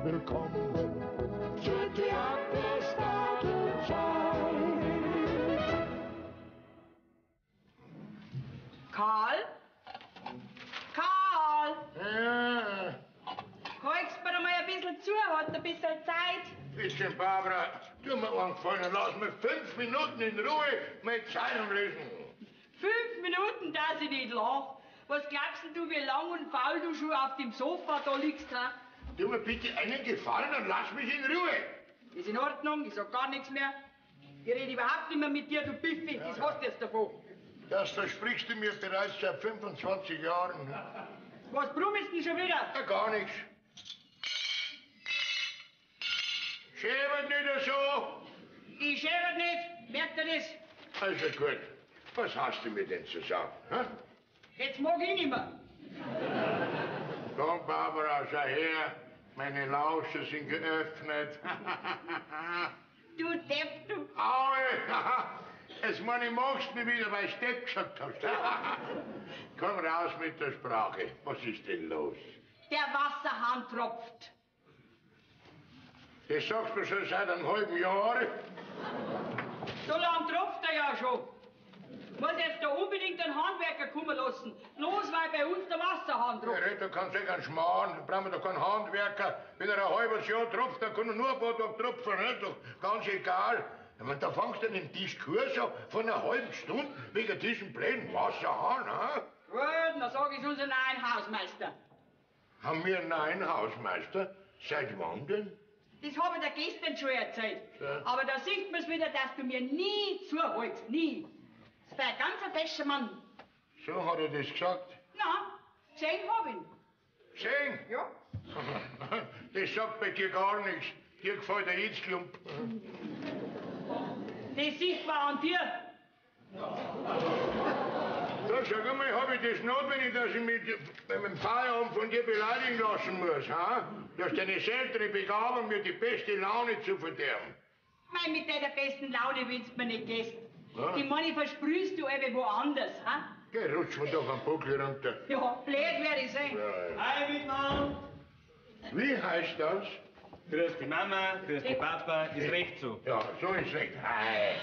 willkommen zur Theaterstadenzeit. Karl? Karl! Ja. Holst mir mal ein bisschen zu, hat ein bisschen Zeit. Bisschen, Barbara, tu mir einen Gefallen und lass mich 5 Minuten in Ruhe meine Zeitung lesen. 5 Minuten, dass ich nicht lach. Was glaubst du, wie lang und faul du schon auf dem Sofa da liegst? Ha? Tu mir bitte einen Gefallen und lass mich in Ruhe. Ist in Ordnung, ich sag gar nichts mehr. Ich rede überhaupt nicht mehr mit dir, du Biffi, das hast du jetzt davon. Das versprichst du mir bereits seit 25 Jahren. Was brummelst du denn schon wieder? Ja, gar nichts. Schäbert nicht so. Ich schäbert nicht, merkt ihr das? Also gut, was hast du mir denn zu sagen? Hm? Jetzt mag ich nicht mehr. Komm, Barbara, schau her. Meine Lauscher sind geöffnet. Du Depp, du. Aue! Jetzt meine ich, magst mich wieder, weil du Depp gesagt hast. Komm raus mit der Sprache. Was ist denn los? Der Wasserhahn tropft. Das sagst du schon seit einem halben Jahr. So lang tropft er ja schon. Muss jetzt da unbedingt einen Handwerker kommen lassen. Bloß weil bei uns der Wasserhahn Ja, tropft. du kannst ja ganz schmarrn, da brauchen wir doch keinen Handwerker. Wenn er ein halbes Jahr tropft, dann kann er nur ein paar Tage tropfen, ne? Doch ganz egal. Ich mein, da fangst du den Diskurs an von einer halben Stunde wegen diesem blöden Wasserhahn, ne? Gut, dann sag ich's unserem neuen Hausmeister. Haben wir einen neuen Hausmeister? Seit wann denn? Das habe ich dir gestern schon erzählt. Ja. Aber da sieht man's wieder, dass du mir nie zuhältst, nie. Das war ein ganz fescher Mann. So hat er das gesagt. Na, gesehen hab ich ihn. Sehen? Ja. Das sagt bei dir gar nichts. Dir gefällt der Itzklump. Das sieht man an dir. Da sag einmal, hab ich das notwendig, dass ich mich beim Feierabend von dir beleidigen lassen muss, ha? Du hast deine seltene Begabung, mir die beste Laune zu verderben. Mei, mit deiner besten Laune willst du mir nicht gehst. Ja. Die Money versprühst du eben woanders, ha? Geh, rutsch mir doch am Buckel runter. Ja, blöd werde ich sein. Ja. Hi, Wittmann! Wie heißt das? Grüß die Mama, grüß die Papa, ist recht so. Ja, so ist recht. Hi.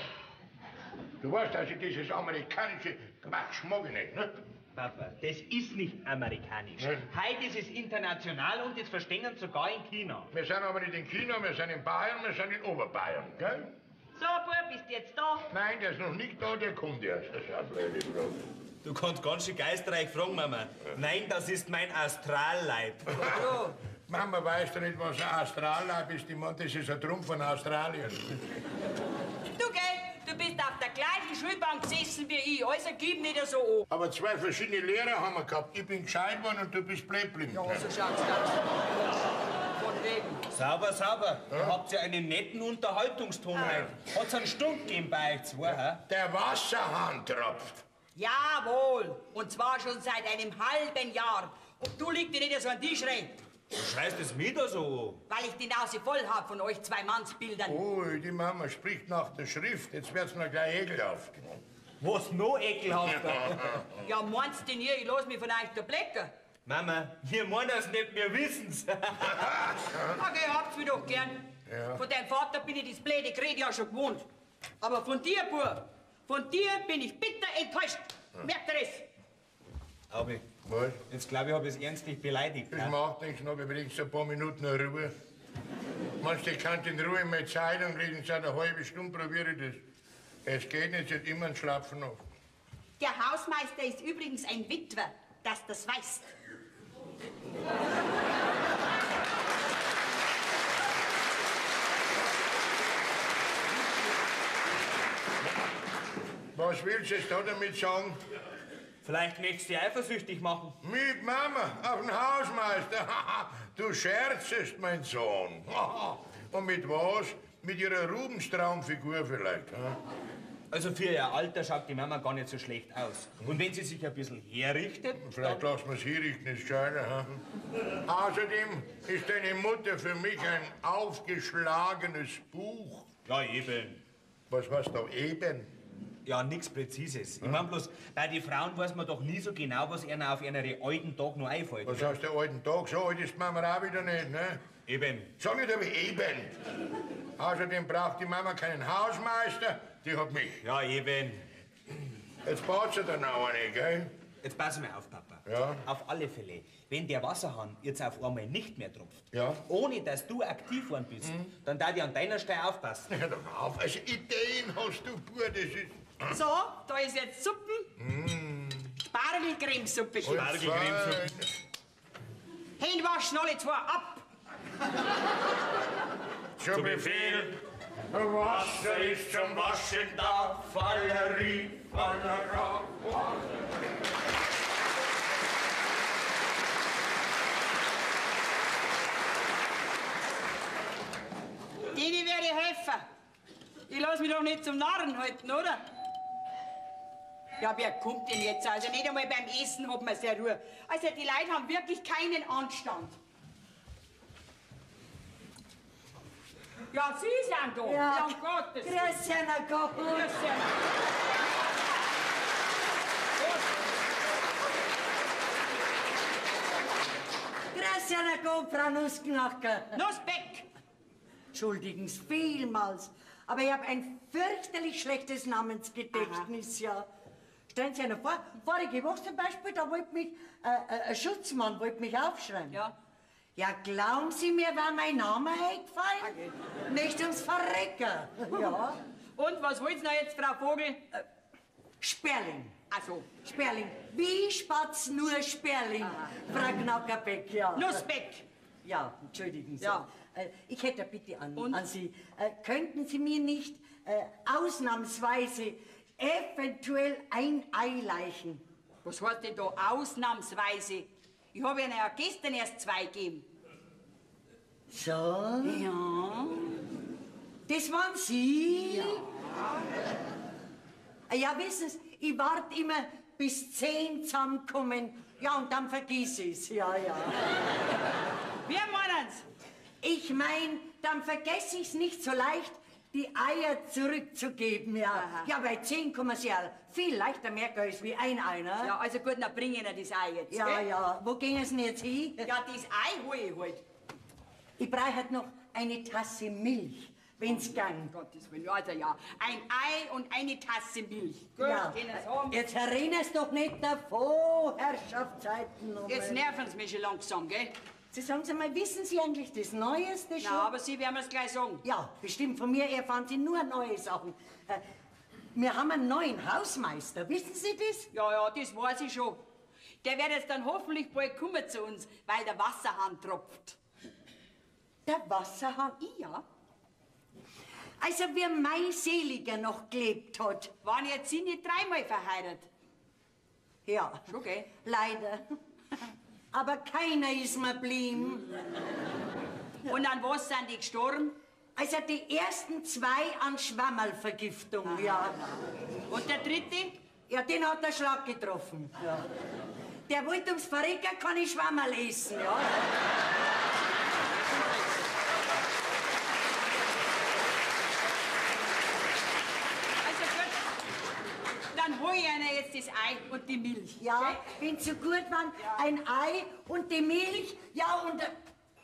Du weißt, dass ich dieses amerikanische Quatsch mag ich nicht, ne? Papa, das ist nicht amerikanisch. Nein. Heute ist es international und das verstehen sogar in China. Wir sind aber nicht in China, wir sind in Bayern, wir sind in Oberbayern, gell? So, Bub, bist du jetzt da? Nein, der ist noch nicht da, der kommt erst. Das ist eine blöde Frage. Du kannst ganz schön geistreich fragen, Mama. Nein, das ist mein Astralleib. Ja. Mama, weißt du nicht, was ein Astralleib ist? Ich meine, das ist ein Trumpf von Australien. Du, gell, du bist auf der gleichen Schulbank gesessen wie ich, also gib nicht so an. Aber 2 verschiedene Lehrer haben wir gehabt. Ich bin gescheit worden und du bist blöd geblieben. Ja, so schaut's aus. Von wegen. Sauber, sauber. Ihr habt ja einen netten Unterhaltungston heute. Hat's einen Stunk gegeben bei euch zwei, hä? Der Wasserhahn tropft. Jawohl, und zwar schon seit einem halben Jahr. Und du liegst dir nicht so an den Tisch rein, Du schreist es mir da so weil ich die Nase voll hab von euch 2 Mannsbildern. Oh, die Mama spricht nach der Schrift. Jetzt wird's mir gleich ekelhaft. an. Was noch ekelhafter? Ja, meinst du denn ihr, ich lass mich von euch da blecken? Mama, wir meinen es nicht, wir wissen's. Okay, habt's mich doch gern. Ja. Von deinem Vater bin ich das blöde Gerede ja schon gewohnt. Aber von dir, Bub, von dir bin ich bitter enttäuscht. Merkt ihr das? Aber Was? jetzt glaube ich, habe ich es ernstlich beleidigt. Das hä? macht nichts, noch übrigens ein paar Minuten Ruhe. Meinst du, ich kann in Ruhe meine Zeitung lesen, seit einer halben Stunde probiere ich das. Es geht nicht, jetzt immer ein Schlapfen auf. Der Hausmeister ist übrigens ein Witwer, dass das weißt. Was willst du jetzt da damit sagen? Vielleicht möchtest du dich eifersüchtig machen. Mit Mama auf den Hausmeister. Du scherzest, mein Sohn. Und mit was? Mit ihrer Rubenstraumfigur vielleicht. Also für ihr Alter schaut die Mama gar nicht so schlecht aus. Und wenn sie sich ein bisschen herrichtet, Vielleicht lassen wir es herrichten, ist gescheiter. Außerdem ist deine Mutter für mich ein aufgeschlagenes Buch. ja eben. Was war's da eben? Ja, nichts Präzises. Ich mein bloß, bei den Frauen weiß man doch nie so genau, was ihnen auf ihren alten Tag noch einfällt. Was heißt der alten Tag? So alt ist die Mama auch wieder nicht, ne? Eben. Sag nicht aber eben. Außerdem braucht die Mama keinen Hausmeister, die hat mich. Ja, eben. Jetzt baut sie dann auch nicht, gell? Jetzt pass mal auf, Papa. Ja. Auf alle Fälle, wenn der Wasserhahn jetzt auf einmal nicht mehr tropft, Ja. ohne dass du aktiv worden bist, dann darf ich an deiner Stelle aufpassen. Hör doch auf, also Ideen hast du, Bub, das ist... So, da ist jetzt Suppen. Spargelcremesuppe. Spargelcremesuppe. Hände waschen alle zwei ab. Zu Befehl. Wasser ist zum Waschen da, Fallerie, Fallera. Deni werde ich helfen. Ich lass mich doch nicht zum Narren halten, oder? Ja, wer kommt denn jetzt? Also nicht einmal beim Essen hat man sehr Ruhe. Also die Leute haben wirklich keinen Anstand. Ja, Sie sind da. Ja, um Gottes Willen. grüß Sie, Herr Gott. Grüß Sie. Grüß Sie, Herr Gott, Frau Nussknacker. Nussbeck. Entschuldigen Sie vielmals, aber ich habe ein fürchterlich schlechtes Namensgedächtnis, ja. Stellen Sie sich noch vor, vorige Woche zum Beispiel, da wollte mich, ein Schutzmann wollte mich aufschreiben. Ja. Ja, glauben Sie mir, war mein Name eingefallen? Nicht ums Verrecken. Ja. Und was wollt's noch jetzt, Frau Vogel? Sperling. Also, Sperling. Wie Spatz nur Sperling, Frau Knackerbeck, ja. Nussbeck. Ja, entschuldigen Sie. Ja. Ich hätte eine Bitte Und? an Sie. Könnten Sie mir nicht ausnahmsweise eventuell ein Ei leichen? Was heißt denn da ausnahmsweise? Ich habe Ihnen ja gestern erst 2 gegeben. So? Ja. Das waren Sie? Ja, wissen Sie, ich warte immer, bis 10 zusammenkommen. Ja, und dann vergiss ich's. Ja, ja. Wir meinen's. Ich mein, dann vergesse ich's nicht so leicht, die Eier zurückzugeben, ja. Aha. Ja, bei 10 kann man sie ja viel leichter merken als wie ein Ei, ne? Ja, also gut, dann bring ich Ihnen das Ei jetzt, Ja, gell? ja. Wo gehen Sie denn jetzt hin? Ja, das Ei hol ich halt. Ich brauche halt noch eine Tasse Milch, wenn's gang. Um Gottes Willen, also ja. Ein Ei und eine Tasse Milch. Gut, Ja. können Sie haben. Jetzt erinnerst doch nicht davon, Herrschaftszeiten. Jetzt nerven Sie mich schon langsam, gell? Sie sagen Sie mal, wissen Sie eigentlich das Neueste schon? Na, aber Sie werden mir's gleich sagen. Ja, bestimmt. Von mir erfahren Sie nur neue Sachen. Wir haben einen neuen Hausmeister. Wissen Sie das? Ja, ja, das weiß ich schon. Der wird jetzt dann hoffentlich bald kommen zu uns, weil der Wasserhahn tropft. Der Wasserhahn. Ja. Also, wie mein Seliger noch gelebt hat. Waren jetzt Sie nicht 3-mal verheiratet? Ja, Schon, gell? leider. Aber keiner ist mir blieben. Und an was sind die gestorben? Also, die ersten 2 an Schwammerlvergiftung, ja. Und der dritte? Ja, den hat der Schlag getroffen. Ja. Der wollte ums Verrecken keine Schwammerl essen, ja. Also gut, dann hol ich Ihnen jetzt das Ei und die Milch. Ja, gell? wenn Sie gut waren, ein Ei und die Milch, ja, und...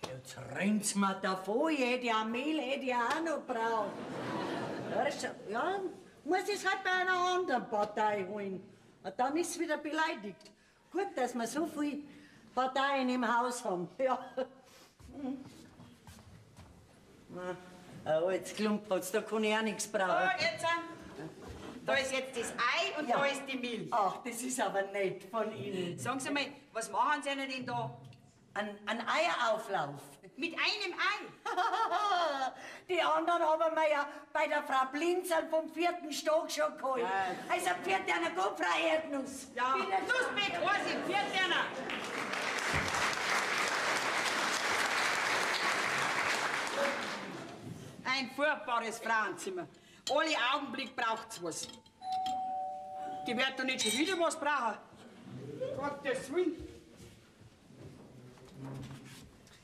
Jetzt rennt's mir davon, ich hätte ja Mehl, hätte ja auch noch braucht. Ja, muss ich halt bei einer anderen Partei holen. Und dann ist wieder beleidigt. Gut, dass wir so viele Parteien im Haus haben. Ja. Ein altes Klumpatz, da kann ich auch nichts So, brauchen. jetzt, da ist jetzt das Ei und Ja. da ist die Milch. Ach, das ist aber nett von Ihnen. Sagen Sie mal, was machen Sie denn da? Ein Eierauflauf. Mit einem Ei? Die anderen haben wir ja bei der Frau Blinzerl vom 4. Stock schon geholt. Ja. Also pfiat einer gut, Frau Erdnuss. Ja, Bitte. Nussbeck, Vorsicht, fährt einer. Ein furchtbares Frauenzimmer. Alle Augenblick braucht's was. Die wird doch nicht schon wieder was brauchen. Gottes Willen.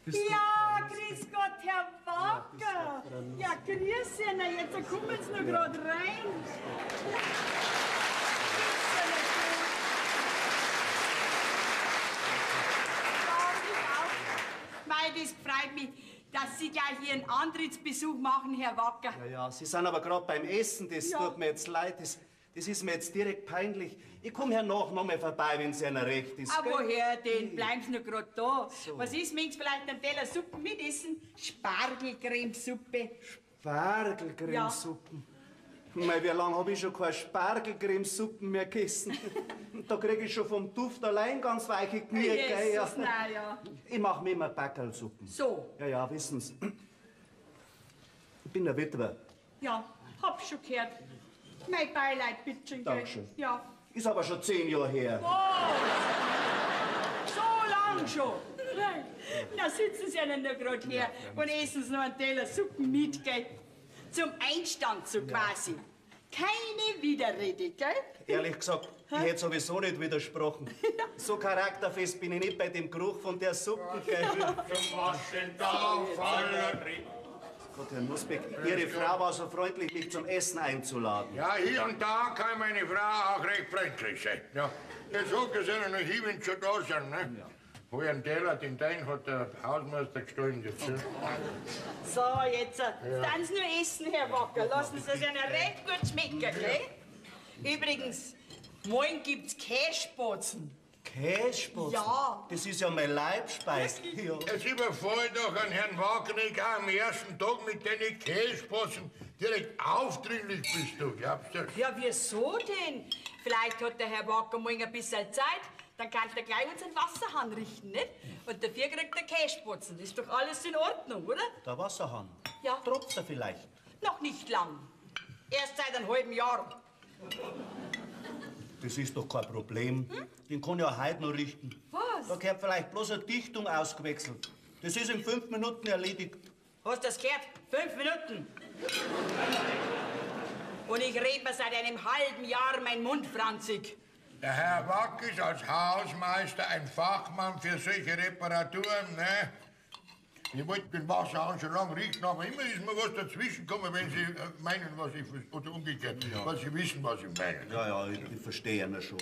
Ja, grüß Gott, Herr Wacker. Ja, grüß Sie, na, jetzt kommen Sie noch gerade rein. Mei, das freut mich. dass Sie gleich hier einen Antrittsbesuch machen, Herr Wacker. Ja, Sie sind aber gerade beim Essen, das Ja. tut mir jetzt leid, das ist mir jetzt direkt peinlich. Ich komme hernach noch mal vorbei, wenn es Ihnen recht ist. Ah, gell? woher denn? Bleiben Sie nur gerade da. Was ist, wenn Sie vielleicht einen Teller Suppe mitessen? Spargelcremesuppe. Spargelcremesuppen. Mei, wie lange habe ich schon keine Spargelcremesuppen mehr gegessen? Da kriege ich schon vom Duft allein ganz weiche Knie, gell? Jesus, nein, ja. Ich mache mir immer Backelsuppen. So, Ja, wissen Sie. Ich bin der Witwer. ja, hab schon gehört. Mein Beileid, bitte schön, gell? Dankeschön. Ja. Ist aber schon 10 Jahre her. So lang schon. Nein. Na, sitzen Sie ja nicht nur gerade her und essen Sie noch einen Teller Suppen mit, gell? Zum Einstand so quasi. Keine Widerrede, gell? Ehrlich gesagt, ich hätte sowieso nicht widersprochen. So charakterfest bin ich nicht bei dem Geruch von der Suppe. Gell? Gott, Herr Nussbeck, Ihre Frau war so freundlich, mich zum Essen einzuladen. Ja, hier und da kann meine Frau auch recht freundlich sein. Ja, der sagt es ihnen noch hin, wenn sie schon da sind. Ne? Ja. Wo ein Teller, den dein hat der Hausmeister gestohlen. Jetzt, ne? So, jetzt dann Sie nur essen, Herr Wacker. Lassen Sie es Ihnen recht gut schmecken, gell? Übrigens, morgen gibt's Kässpatzen. Kässpatzen? Ja. Das ist ja mein Leibspeis. Ja. Es überfällt doch an Herrn Wagner auch am ersten Tag mit den Kässpatzen. Direkt aufdringlich bist du, glaubst du? Ja, wieso denn? Vielleicht hat der Herr Wacker morgen ein bisschen Zeit. Dann kann er gleich unseren Wasserhahn richten, nicht? Und dafür kriegt er Kässpatzen. Ist doch alles in Ordnung, oder? Der Wasserhahn. Ja. Tropft er vielleicht? Noch nicht lang. Erst seit einem halben Jahr. Das ist doch kein Problem. Den kann ich ja heute noch richten. Was? Da gehört vielleicht bloß eine Dichtung ausgewechselt. Das ist in 5 Minuten erledigt. Hast du das gehört? 5 Minuten. Und ich rede mir seit einem halben Jahr mein Mund franzig. Der Herr Wack ist als Hausmeister ein Fachmann für solche Reparaturen, ne? Ich wollte den Wasserhahn schon lange richten, aber immer ist mir was dazwischen gekommen, wenn Sie meinen, was ich... Oder umgekehrt, was Sie wissen, was ich meine. Ja, ich verstehe ja schon.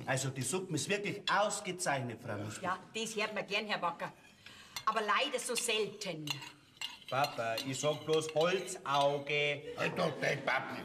Also die Suppe ist wirklich ausgezeichnet, Frau Nussbeck. Ja, das hört man gern, Herr Wacker. Aber leider so selten. Papa, ich sag bloß Holzauge. Halt doch dein Papi.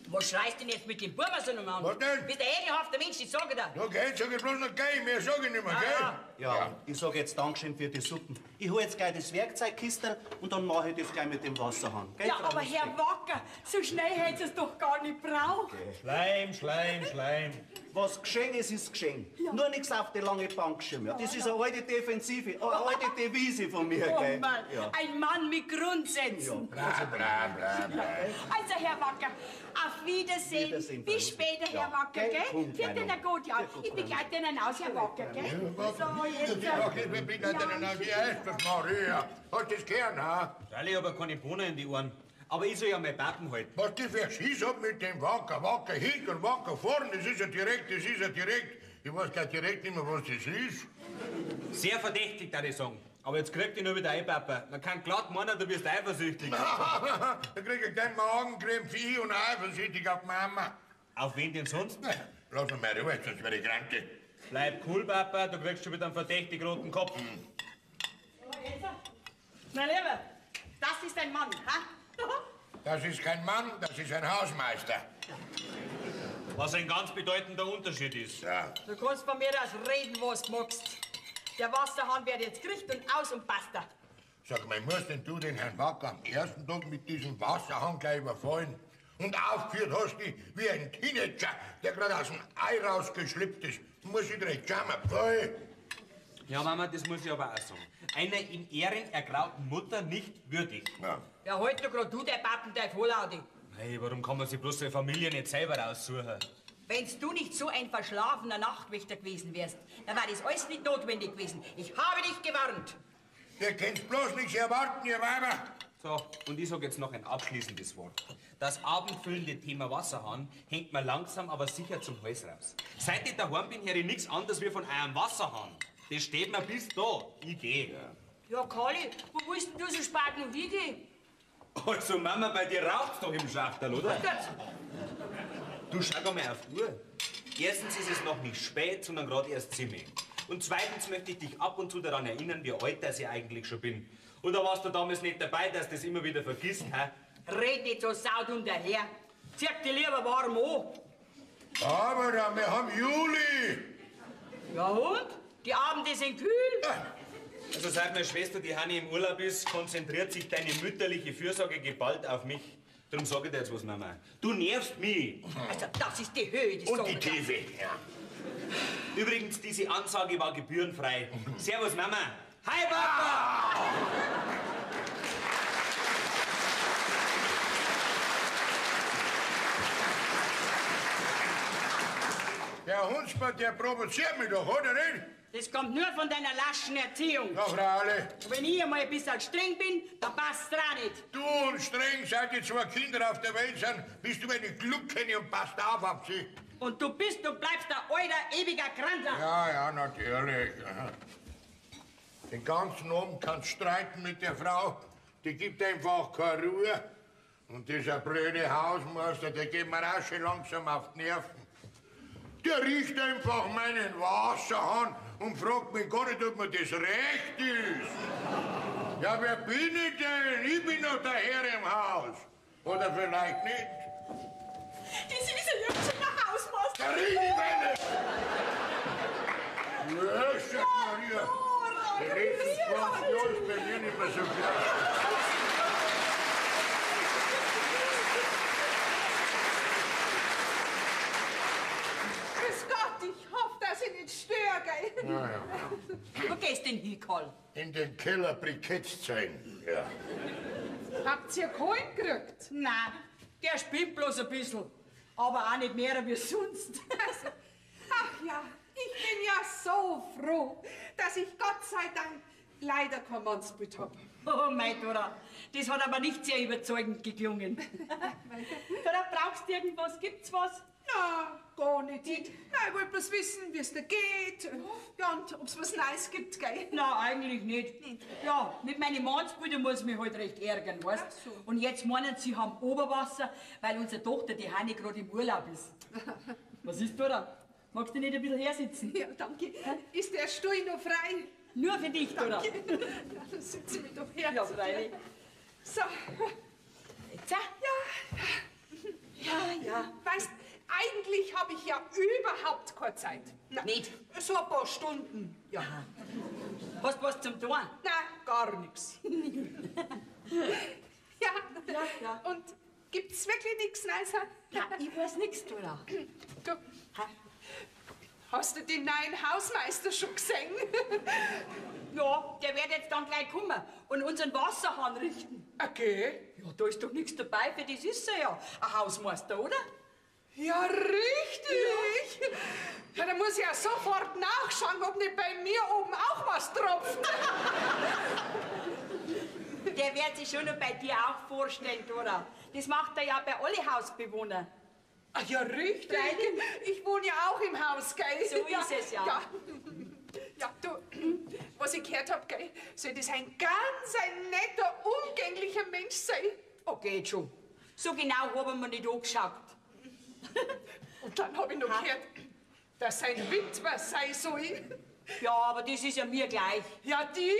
Was schreist denn jetzt mit dem Buben so noch an? Was denn? Bist ein ekelhafter Mensch, ich sage dir. Ja, gell, sag ich bloß noch gell, mehr sag ich nicht mehr, gell? Ja, ich sage jetzt Dankeschön für die Suppen. Ich hole jetzt gleich das Werkzeugkistel und dann mache ich das gleich mit dem Wasserhahn. Gell, Ja, Frau aber Nussbeck? Herr Wacker, so schnell hätte es doch gar nicht braucht. Schleim, Schleim, Schleim. Was geschehen ist, ist geschehen. Nur nichts auf die lange Bank schieben. Ja, das ist eine alte Defensive, eine alte Devise von mir. Oh gell? Mann, Ja. ein Mann mit Grundsätzen. Bla, bla, bla, bla. Also, Herr Wacker, auf Wiedersehen. Wiedersehen, Frau Bis später, Nussbeck. Herr Ja, Wacker, gell? gell? Kommt Für gleich den noch. gut, ja. Ja, gut, Ich begleite Ihnen aus, Herr Wacker, gell? So, jetzt. Ja, ich bin da denn wie heißt das, Maria? Hast du das gern, ha? Freilich hab ich keine Bohnen in die Ohren. Aber ich soll ja mein Pappen halten. Was die für Schiss hat mit dem Wacker, Wacker hinten und Wacker vorn, das ist ja direkt, das ist ja direkt. Ich weiß gar direkt nicht mehr, was das ist. Sehr verdächtig, darf ich sagen. Aber jetzt kriegt ich nur wieder ein, Papa. Man kann glatt meinen, du bist eifersüchtig. Da krieg ich gleich Magenkrämpfe ich und eifersüchtig auf Mama. Auf wen denn sonst? Lass mich mal ruhig, sonst werde ich krank. Bleib cool, Papa, du kriegst schon wieder einen verdächtig roten Kopf. Mein Lieber, das ist ein Mann, ha? Das ist kein Mann, das ist ein Hausmeister. Was ein ganz bedeutender Unterschied ist. Ja. Du kannst von mir aus reden, was du magst. Der Wasserhahn wird jetzt gekriegt und aus und basta. Sag mal, musst denn du den Herrn Wacker am ersten Tag mit diesem Wasserhahn gleich überfallen? Und aufgeführt hast du wie ein Teenager, der gerade aus dem Ei rausgeschlüpft ist. Muss ich direkt schauen, voll. Ja, Mama, das muss ich aber auch sagen. Einer in Ehren ergrauten Mutter nicht würdig. Ja. Ja, halt doch grad du, der Pappenteif, Hohlaudi. Hey, warum kann man sich bloß seine Familie nicht selber aussuchen? Wenn's du nicht so ein verschlafener Nachtwächter gewesen wärst, dann war das alles nicht notwendig gewesen. Ich habe dich gewarnt. Ihr könnt bloß nichts erwarten, ihr Weiber. So, und ich sag jetzt noch ein abschließendes Wort. Das abendfüllende Thema Wasserhahn hängt mir langsam aber sicher zum Hals raus. Seit ich daheim bin, höre ich nichts anderes wie von eurem Wasserhahn. Das steht mir bis da. Ich geh. Ja, Kali, wo willst denn du so spät noch hingehen? Also, Mama, bei dir raucht's doch im Schachtel, oder? Gut. Du schau mal auf die Uhr. Erstens ist es noch nicht spät, sondern gerade erst 10. Und zweitens möchte ich dich ab und zu daran erinnern, wie alt das ich eigentlich schon bin. Und da warst du damals nicht dabei, dass du das immer wieder vergisst, hä? Red nicht so saudum daher. Zieh dich lieber warm an. Aber wir haben Juli. Ja und? Die Abende sind kühl. Also seit meine Schwester, die Hanni im Urlaub ist, konzentriert sich deine mütterliche Fürsorge geballt auf mich. Darum sage ich dir jetzt was, Mama. Du nervst mich. Also das ist die Höhe des Und die Sorgens. Tiefe. Ja. Übrigens, diese Ansage war gebührenfrei. Servus, Mama. Hi, Papa! Der Hundsbart, der provoziert mich doch, oder nicht? Das kommt nur von deiner laschen Erziehung. Ja, Fraule. Wenn ich einmal ein bisschen streng bin, dann passt's auch nicht. Du und streng, seit die zwei Kinder auf der Welt sind, bist du eine Gluckene und passt auf sie. Und du bist und bleibst ein alter, ewiger Krantler. Ja, ja, natürlich. Aha. Den ganzen Abend kannst du streiten mit der Frau, die gibt einfach keine Ruhe. Und dieser blöde Hausmeister, der geht mir auch schon langsam auf die Nerven. Der riecht einfach meinen Wasserhahn und fragt mich gar nicht, ob mir das recht ist. Ja, wer bin ich denn? Ich bin doch der Herr im Haus. Oder vielleicht nicht? Das ist ja jetzt schon der Hausmeister. Der Ringelwelle! Löscher Maria! Die letzten 20 Jahre ist bei mir nicht mehr so klar. Grüß Gott, ich hoffe, dass ich nicht störe, gell? Ja, ja. Wo gehst denn hin, Karl? In den Keller Briketts zeigen. Ja. Habt ihr Kohlen gekriegt? Nein, der spielt bloß ein bisschen. Aber auch nicht mehr wie sonst. Also, ach ja, ich bin ja so froh, dass ich Gott sei Dank leider kein Mannsbild hab. Oh, mein Dora, das hat aber nicht sehr überzeugend geklungen. Dora, brauchst du irgendwas? Gibt's was? Na, gar nicht. Na, ich wollte bloß wissen, wie es dir geht. Ja, und ob es was Neues gibt, gell? Na, eigentlich nicht. Ja, mit meinen Mannsbrüdern muss ich mich halt recht ärgern, weißt Ach so. Und jetzt meinen sie haben Oberwasser, weil unsere Tochter, die Hanni, gerade im Urlaub ist. Was ist, Dora? Magst du nicht ein bisschen hersitzen? Ja, danke. Ist der Stuhl noch frei? Nur für dich, Dora. Ja, dann sitze ich mich doch her. Ja, freilich. So. Jetzt, ja. Weißt, eigentlich habe ich ja überhaupt keine Zeit. Na, Nicht? So ein paar Stunden. Ja. Hast du was zum Tun? Na, gar nichts. Ja. Ja. Und gibt's wirklich nichts Neues? Ja, ich weiß nichts, Dora. Du, hast du den neuen Hausmeister schon gesehen? Ja, der wird jetzt dann gleich kommen und unseren Wasserhahn richten. Okay. Ja, da ist doch nichts dabei, für das ist er ja. Ein Hausmeister, oder? Ja, richtig. Ja, da muss ich ja sofort nachschauen, ob nicht bei mir oben auch was tropft. Der wird sich schon noch bei dir auch vorstellen, Dora. Das macht er ja bei alle Hausbewohnern. Ach ja, richtig. Freilich. Ich wohne ja auch im Haus, gell? So ist es ja. Ja, du, was ich gehört hab, gell, soll das ein netter, umgänglicher Mensch sein? Oh, geht schon. So genau haben wir nicht angeschaut. Und dann hab ich noch gehört, dass sein Witwer sein soll. Ja, aber das ist ja mir gleich. Ja, dir.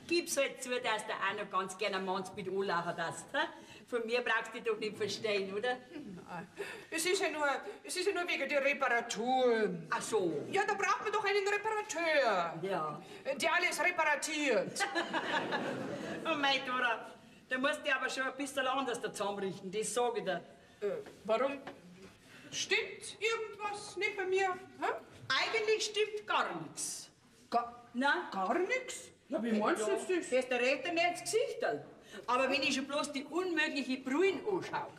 Gib's halt zu, dass du auch noch ganz gerne ein Mannsbild anlaufen darfst. Hä? Von mir brauchst du dich doch nicht verstehen, oder? Es ist ja nur wegen der Reparaturen. Ach so. Ja, da braucht man doch einen Reparateur. Ja. Der alles reparatiert. Oh mein Dora, da musst du aber schon ein bisschen anders da zusammenrichten, das sage ich dir. Warum? Stimmt irgendwas nicht bei mir? Hä? Eigentlich stimmt gar nichts. Na? Gar nichts? Ja, wie meinst du jetzt das? Das ist der Retter nicht ins Gesicht. Aber wenn ich schon bloß die unmögliche Bruin anschaue.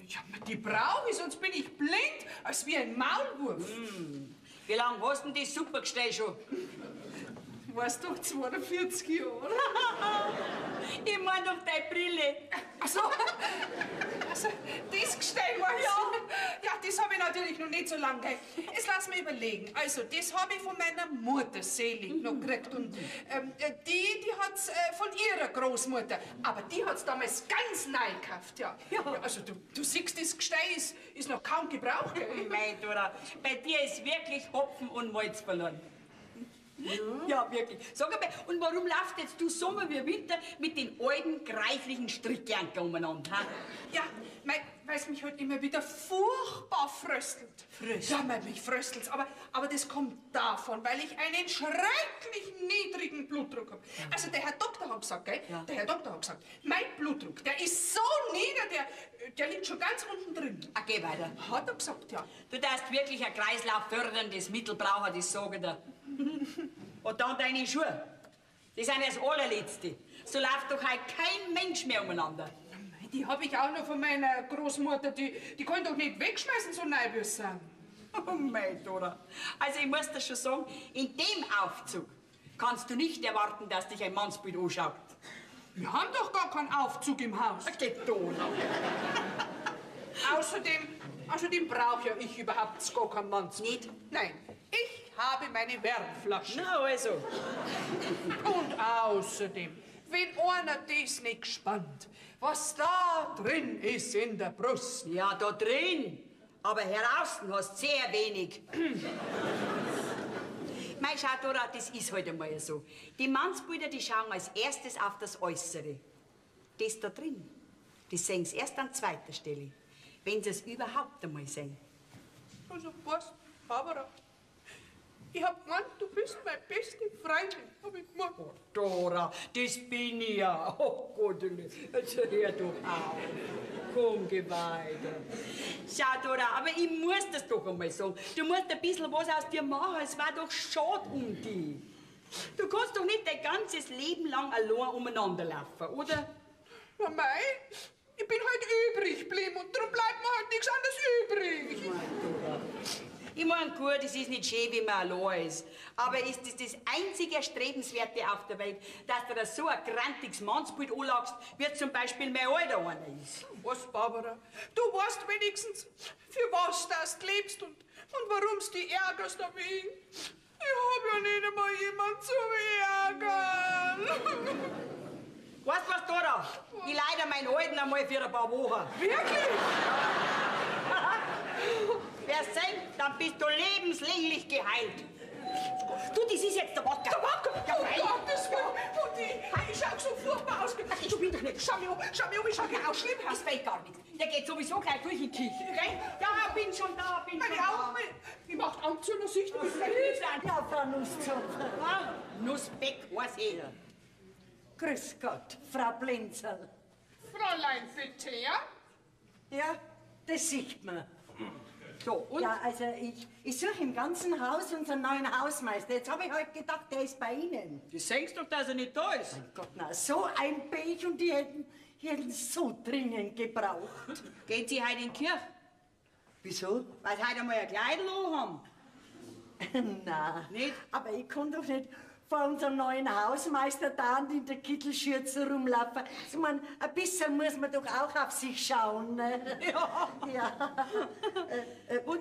Ja, die brauche ich, sonst bin ich blind, als wie ein Maulwurf. Wie lange hast du denn das Supergestell schon? warst doch 42 Jahre. Ich mein doch deine Brille. Also, das Gestell war ja, das habe ich natürlich noch nicht so lange. Gell. Jetzt lass mich überlegen. Also, das habe ich von meiner Mutter selig noch gekriegt. Und die hat's von ihrer Großmutter. Aber die hat's damals ganz neu gekauft, ja. Also, du siehst, das Gestell ist noch kaum gebraucht. Gell. Mei, Dora, bei dir ist wirklich Hopfen und Malz verloren. Ja, wirklich. Sag einmal, und warum läufst jetzt du Sommer wie Winter mit den alten, greiflichen Strickjanker umeinander? Ha? Ja, weil es mich halt immer wieder furchtbar fröstelt. Ja, mich fröstelt's. Aber das kommt davon, weil ich einen schrecklich niedrigen Blutdruck habe. Also der Herr Doktor hat gesagt, gell? Ja. Der Herr Doktor hat gesagt, mein Blutdruck, der ist so nieder, der liegt schon ganz unten drin. Ah, geh weiter. Hat er gesagt, ja. Du darfst wirklich ein kreislaufförderndes Mittel brauchen, das sage ich dir. Und dann deine Schuhe. Die sind das allerletzte. So läuft doch halt kein Mensch mehr umeinander. Die habe ich auch noch von meiner Großmutter. Die kann doch nicht wegschmeißen, so neu wie es sind. Oh mein Dora. Also ich muss dir schon sagen, in dem Aufzug kannst du nicht erwarten, dass dich ein Mannsbild anschaut. Wir haben doch gar keinen Aufzug im Haus. Okay, Dora. Außerdem brauche ja ich überhaupt gar keinen Mannsbild. Nicht? Nein, ich habe meine Wärmflasche. Na also. Und außerdem, wenn einer das nicht gespannt, was da drin ist in der Brust. Ja, da drin. Aber heraus hast sehr wenig. Mei, schau, Dora, das ist halt einmal so. Die Mannsbilder, die schauen als erstes auf das Äußere. Das da drin, das sehen sie erst an zweiter Stelle. Wenn sie es überhaupt einmal sehen. Also, was, Barbara? Ich hab gemeint, du bist meine beste Freundin, hab ich gemeint. Oh, Dora, das bin ich ja. Oh Gott, also hör doch auf. Komm, geh weiter. Schau, Dora, aber ich muss das doch einmal sagen. Du musst ein bisschen was aus dir machen, es war doch schade um dich. Du kannst doch nicht dein ganzes Leben lang allein umeinander laufen, oder? Na mei, ich bin halt übrig geblieben und darum bleibt mir halt nichts anderes übrig. Ich mein, gut, es ist nicht schön, wie man allein ist. Aber ist das einzige Erstrebenswerte auf der Welt, dass du da so ein grantiges Mannsbild anlagst, wie zum Beispiel mein alter einer ist? Was, Barbara? Du weißt wenigstens, für was du lebst und warum du dich ärgerst an mich. Ich hab ja nicht einmal jemand zum Ärgern. Weißt du was, Dora? Ich leide meinen Alten einmal für ein paar Wochen. Wirklich? Wer senkt, dann bist du lebenslänglich geheilt. Du, das ist jetzt der Wodka. Der Wodka? Ja, Oh nein. Gottes Willen. Und ich schau so furchtbar aus. Ich bin doch nicht. Schau mich um, ich schau genau schlimm aus. Das fällt gar nichts. Der geht sowieso gleich durch in die Küche, gell? Ja, bin schon da, bin schon Meine da. Augen, die macht Angst zu einer Sicht. Ja, Frau Nusszupfer. Ah, Nussbeck, was eh. Grüß Gott, Frau Blinzerl. Fräulein, bitte, ja? Ja, das sieht man. So, und? Ja, also ich suche im ganzen Haus unseren neuen Hausmeister. Jetzt habe ich halt gedacht, der ist bei Ihnen. Du sagst doch, dass er nicht da ist. Gott, na, so ein Pech und die hätten so dringend gebraucht. Gehen Sie heute in die Kirche? Wieso? Weil Sie heute einmal ein Kleidl haben. Na, Nicht? aber ich kann doch nicht vor unserem neuen Hausmeister da in der Kittelschürze rumlaufen. Ich meine, ein bisschen muss man doch auch auf sich schauen. Ne? Ja. Ja. Und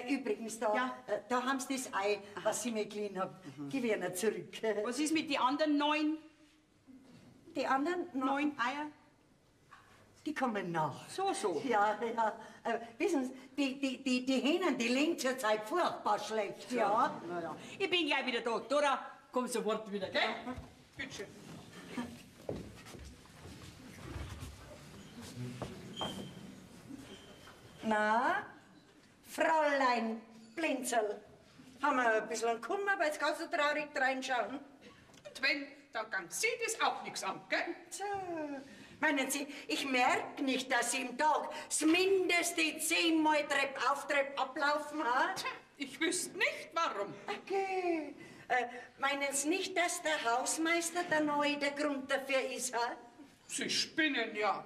übrigens, Ja. da haben Sie das Ei, was Sie mir geliehen haben. Gib Ihnen zurück. Was ist mit den anderen 9 Die anderen 9 Eier? die kommen nach. So. Ja. Wissen Sie, die Hähnen, die legen zurzeit furchtbar schlecht, ja. Na ja. Ich bin gleich wieder da. Dora, komm sofort wieder, gell? Bitte schön. Na, Fräulein Blinzerl, haben wir ein bisschen Kummer, aber jetzt kannst du traurig reinschauen. Und wenn, dann kann sie das auch nichts an, gell? So, meinen Sie, ich merke nicht, dass Sie im Tag das mindeste 10-mal Trepp auf Trepp ablaufen hat? Tja, ich wüsste nicht, warum. Okay. Meinen Sie nicht, dass der Hausmeister der Neue der Grund dafür ist, ha? Sie spinnen ja.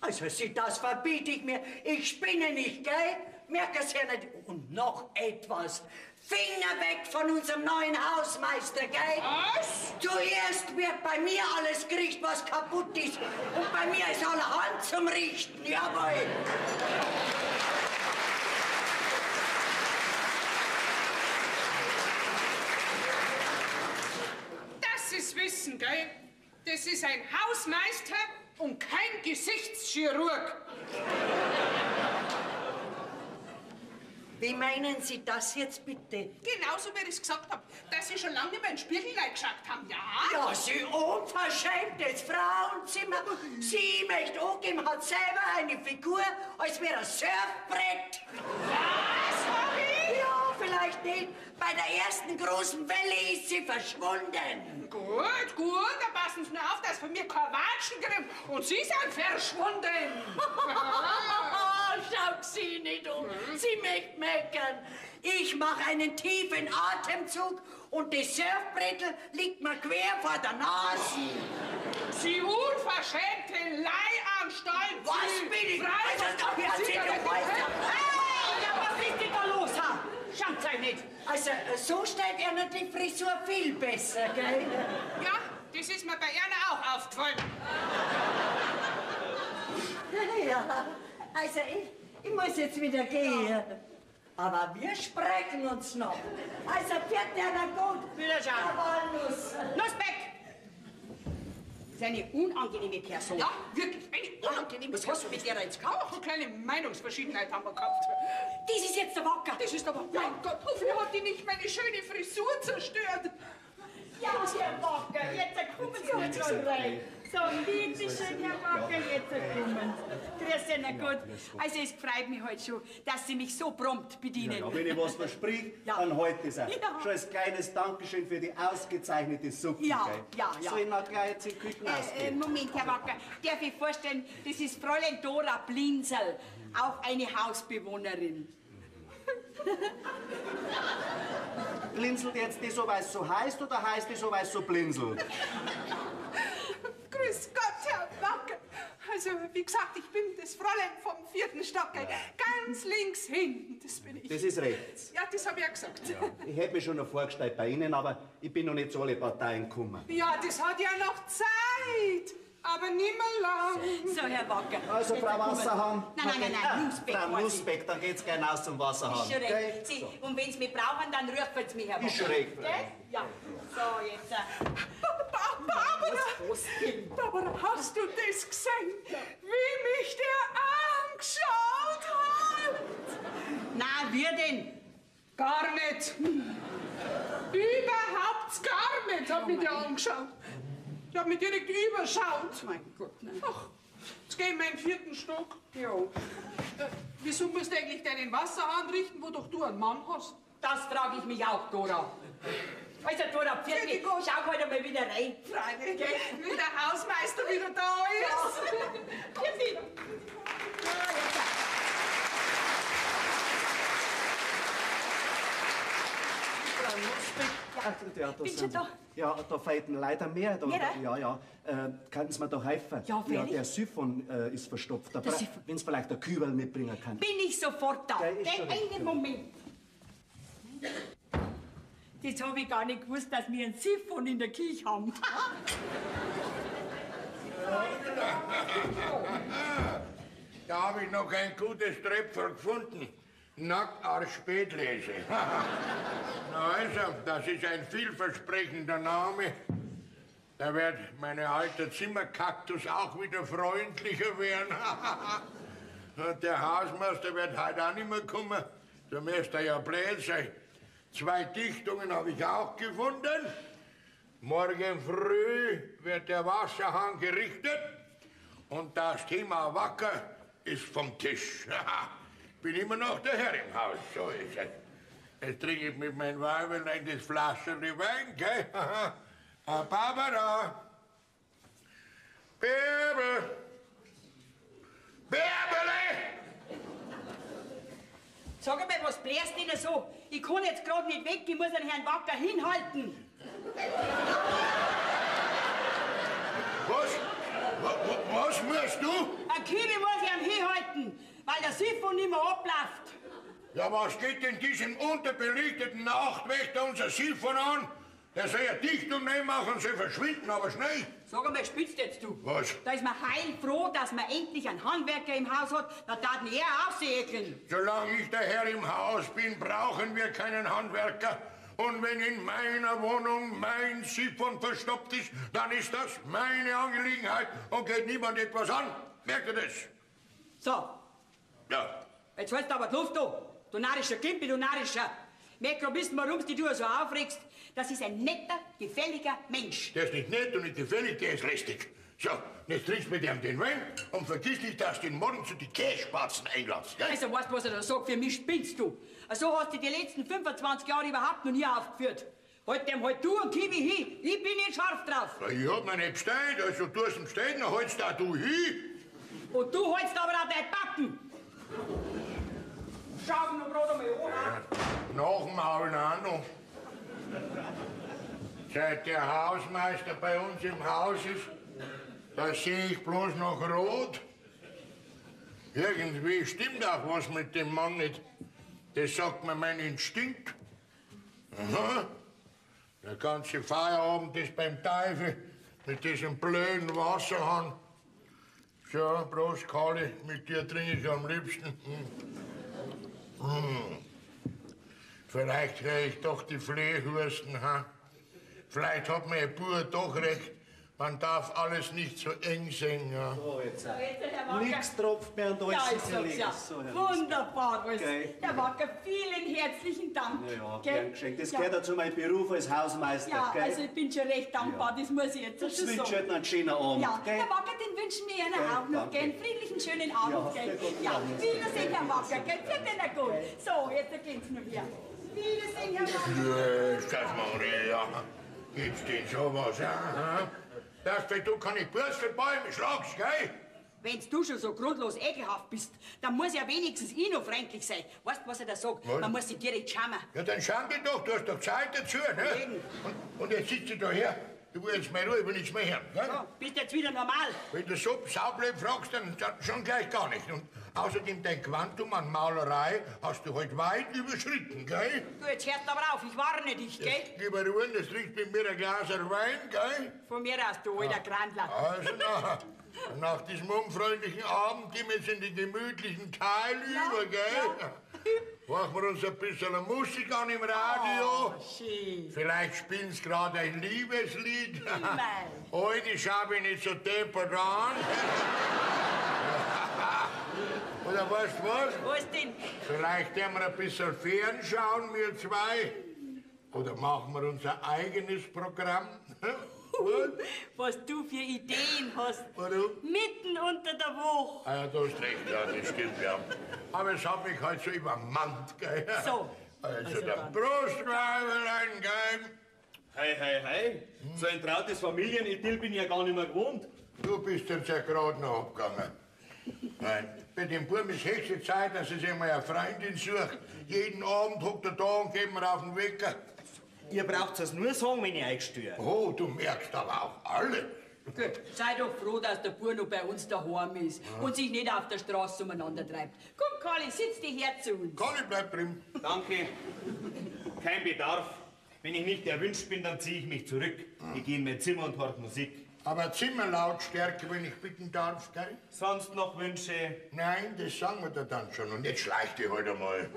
Also, Sie, das verbiete ich mir. Ich spinne nicht, gell? Merken Sie ja nicht. Und noch etwas. Finger weg von unserem neuen Hausmeister, gell? Was? Zuerst wird bei mir alles gerichtet, was kaputt ist. Und bei mir ist allerhand zum Richten, jawohl. Das ist Wissen, gell? Das ist ein Hausmeister und kein Gesichtschirurg. Wie meinen Sie das jetzt bitte? Genauso wie ich es gesagt habe, dass Sie schon lange nicht mehr in den Spiegel reingeschaut haben, ja? Ja, Sie unverschämtes Frauenzimmer. Sie möchte angeben, hat selber eine Figur, als wäre ein Surfbrett. Was, Hobby? Ja, vielleicht nicht. Bei der ersten großen Welle ist sie verschwunden. Gut, gut, dann passen Sie nur auf, dass von mir kein Watschen kriegt und Sie sind verschwunden. Schau sie nicht um. Sie möchte meckern. Ich mache einen tiefen Atemzug und das Surfbrettel liegt mir quer vor der Nase. Sie unverschämte Leihanstalt. Was bin ich? Was ist denn da los? Ha? Schaut's euch nicht. Also, so steht ihr die Frisur viel besser, gell? Ja, das ist mir bei Erna auch aufgefallen. Ja, also ich muss jetzt wieder gehen. Aber wir sprechen uns noch. Also, fährt der dann gut? Wiederschauen. Walnuss. Losbeck! Das ist eine unangenehme Person. Ja, wirklich, eine unangenehme Was hast du mit der jetzt Auch gehabt? eine kleine Meinungsverschiedenheit haben wir gehabt. Das ist jetzt der Wacker. Das ist aber, mein Gott, hoffentlich hat die nicht meine schöne Frisur zerstört. Ja, Herr Wacker, jetzt kommen Sie schon rein. So, bitte schön, Herr Wacker, jetzt kommen Sie. Grüß Sie, na gut. Also, es freut mich halt schon, dass Sie mich so prompt bedienen. Ja, wenn ich was versprich, Ja. dann halt es auch. Ja. Schon als kleines Dankeschön für die ausgezeichnete Suppe. Ja, gell? ja, ja. Soll ich noch gleich jetzt in die Küche ausgehen? Moment, Herr Wacker, darf ich vorstellen, das ist Fräulein Dora Blinzel, auch eine Hausbewohnerin. Blinzelt jetzt die so, weil es so heißt, oder heißt die so, weil es so blinzelt? Grüß Gott, Herr Wacker. Also, wie gesagt, ich bin das Fräulein vom 4. Stock, ganz links hinten, das bin ich. Das ist rechts. Ja, das habe ich ja gesagt. Ich hätte mich schon noch vorgestellt bei Ihnen, aber ich bin noch nicht zu alle Parteien gekommen. Ja, das hat ja noch Zeit, aber nicht mehr lang. So, Herr Wacker. Also, jetzt Frau kommen- Wasserhahn. Nein, Nussbeck. Frau weiß ich. Nussbeck, dann geht's gleich raus zum Wasserhahn. Ist schon gell? recht. Sie, und wenn Sie mich brauchen, dann rufen Sie mich, Herr Wacker. Ist schon recht. Gell? Ja. So, jetzt. Barbara, hast du das gesehen? Wie mich der angeschaut hat? Na, wir denn? Gar nicht. Überhaupt gar nicht hat mich der angeschaut. Ich hab mich direkt überschaut. Mein Gott, nein. Ach, jetzt geh in meinen 4. Stock. Ja. Wieso musst du eigentlich deinen Wasserhahn richten, wo doch du einen Mann hast? Das frage ich mich auch, Dora. Also, Dora, Pfirti, Gut. schau heute mal wieder rein. Freilich, gell? Wenn der Hausmeister wieder da ist. Pfirti. Ja, Bin schon da. Ja, da fehlt leider mehr. Da, Mehr, ja, ja. Könnten Sie mir da helfen? Ja, freilich. der Siphon ist verstopft. Der Siphon. Wenn Sie vielleicht einen Kübel mitbringen können. Bin ich sofort da. Ja, ist schon recht, Einen ja. Moment. Das habe ich gar nicht gewusst, dass wir einen Siphon in der Küche haben. Da habe ich noch ein gutes Tröpfel gefunden. Nackarsch Spätlese. Na also, das ist ein vielversprechender Name. Da wird meine alte Zimmerkaktus auch wieder freundlicher werden. Und der Hausmeister wird heute auch nicht mehr kommen. Da müsste er ja blöd sein. 2 Dichtungen habe ich auch gefunden. Morgen früh wird der Wasserhahn gerichtet und das Thema Wacker ist vom Tisch. Bin immer noch der Herr im Haus, so ist es. Jetzt trinke ich mit meinem Weibelein das Flaschen Wein, gell? Barbara! Bärbel! Bärbele! Sag mal, was blärst denn so? Ich kann jetzt gerade nicht weg, ich muss den Herrn Wacker hinhalten. Was musst du? Ein Kübel muss ich ihm hinhalten, weil der Siphon nicht mehr abläuft. Ja, was geht denn diesem unterbelichteten Nachtwächter unser Siphon an? Der soll ja Dichtung nehmen machen und soll verschwinden, aber schnell. Sag einmal, spitzt jetzt du? Was? Da ist man heilfroh, dass man endlich einen Handwerker im Haus hat. Da darf er auch sägeln. Solange ich der Herr im Haus bin, brauchen wir keinen Handwerker. Und wenn in meiner Wohnung mein Siphon verstopft ist, dann ist das meine Angelegenheit und geht niemand etwas an. Merkt ihr das? So, Ja. jetzt hältst du aber die Luft an. Du narrischer Kimpi, du narrischer. Merk grad wissen, warum du dich so aufregst. Das ist ein netter, gefälliger Mensch. Der ist nicht nett und nicht gefällig, der ist lästig. So, jetzt trinkst mit ihm den Wein und vergiss nicht, dass du ihn morgen zu den Kässpatzen einladst, gell? Also, weißt du, was er da sagt? Für mich spinnst du. So hast du die letzten 25 Jahre überhaupt noch nie aufgeführt. Halt dem halt du und Kimi hin. Ich bin nicht scharf drauf. Ich hab mir nicht bestellt, also du hast ihn bestellt, dann hältst auch du hin. Und du hältst aber auch dein Backen. Schau mir gerade mal an. Nach dem Maul auch noch. Seit der Hausmeister bei uns im Haus ist, da sehe ich bloß noch rot. Irgendwie stimmt auch was mit dem Mann nicht. Das sagt mir mein Instinkt. Aha. Der ganze Feierabend ist beim Teufel mit diesem blöden Wasserhahn. So, Prost, Karli, mit dir trinke ich am liebsten. Vielleicht höre ich doch die Flehhursten, ha? Vielleicht hat mein Bub doch recht. Man darf alles nicht so eng sehen, ja. So, jetzt. Herr Wacker. Nichts tropft mehr und alles Ja, ich ist sag's erledigt. ja. So, Herr Wunderbar, alles. Gell. Herr Wacker, vielen herzlichen Dank. Ja, Gell? gern geschenkt. Das Ja. gehört ja zu meinem Beruf als Hausmeister, Ja, gell? also ich bin schon recht dankbar, das muss ich jetzt Ich schon wünsche sagen. Ihnen einen schönen Abend, Ja, gell? Herr Wacker, den wünschen wir Ihnen Gell, auch noch, danke. gell? Einen friedlichen, schönen Abend, Ja, gell? sehr gut, Ja, danke. Wiedersehen, Herr Wacker, gell? Für den gut. So, jetzt geht's noch wieder. Wiedersehen, Herr Wacker. Ist das Maria? Gibt's denn sowas, ja? Dass wenn du keine Bürstenbäume schlagst, gell? Wenn du schon so grundlos ekelhaft bist, dann muss ja wenigstens ich noch freundlich sein. Weißt du, was er da sagt? Was? Man muss sich direkt schämen. Ja, dann schau dich doch, du hast doch Zeit dazu, ne? Eben. Und jetzt sitzt du da her. Du willst mal Ruhe, ich will nichts mehr hören, gell? So, bist jetzt wieder normal. Wenn du so saublöd fragst, dann schon gleich gar nicht. Und außerdem dein Quantum an Malerei hast du heute weit überschritten, gell? Du, jetzt hörst aber auf, ich warne dich, gell? Lieber Ruhen, das riecht mit mir ein Glas Wein, gell? Von mir aus, du alter Grandler. Also nach diesem unfreundlichen Abend gehen wir jetzt in den gemütlichen Teil über, gell? Machen wir uns ein bisschen Musik an im Radio. Oh, schön. Vielleicht spielen sie gerade ein Liebeslied. Nein. Heute schau ich nicht so deppert an. Oder weißt du was? Was denn? Vielleicht werden wir ein bisschen fernschauen, wir zwei. Oder machen wir unser eigenes Programm. Was du für Ideen hast. Warum? Mitten unter der Woche. Ah ja, du hast recht, ja, das stimmt, ja. Aber es hat mich halt so übermannt, gell? So. Also dann Prost, Weibelein, gell? Hey, hey, hey. So ein trautes Familienidyll bin ich ja gar nicht mehr gewohnt. Du bist jetzt ja gerade noch abgegangen. Nein, bei dem Buben ist höchste Zeit, dass er sich mal eine Freundin sucht. Jeden Abend hockt er da und geht mir auf den Wecker. Ihr braucht es nur sagen, wenn ich euch störe. Oh, du merkst aber auch alles. Gut, sei doch froh, dass der Bub noch bei uns daheim ist und sich nicht auf der Straße umeinander treibt. Komm, Karli, sitz dich her zu uns. Karli, bleib drin. Danke. Kein Bedarf. Wenn ich nicht erwünscht bin, dann ziehe ich mich zurück. Ich gehe in mein Zimmer und horch Musik. Aber Zimmerlautstärke, wenn ich bitten darf, gell? Sonst noch Wünsche? Nein, das sagen wir dir dann schon. Und jetzt schleich dich halt einmal.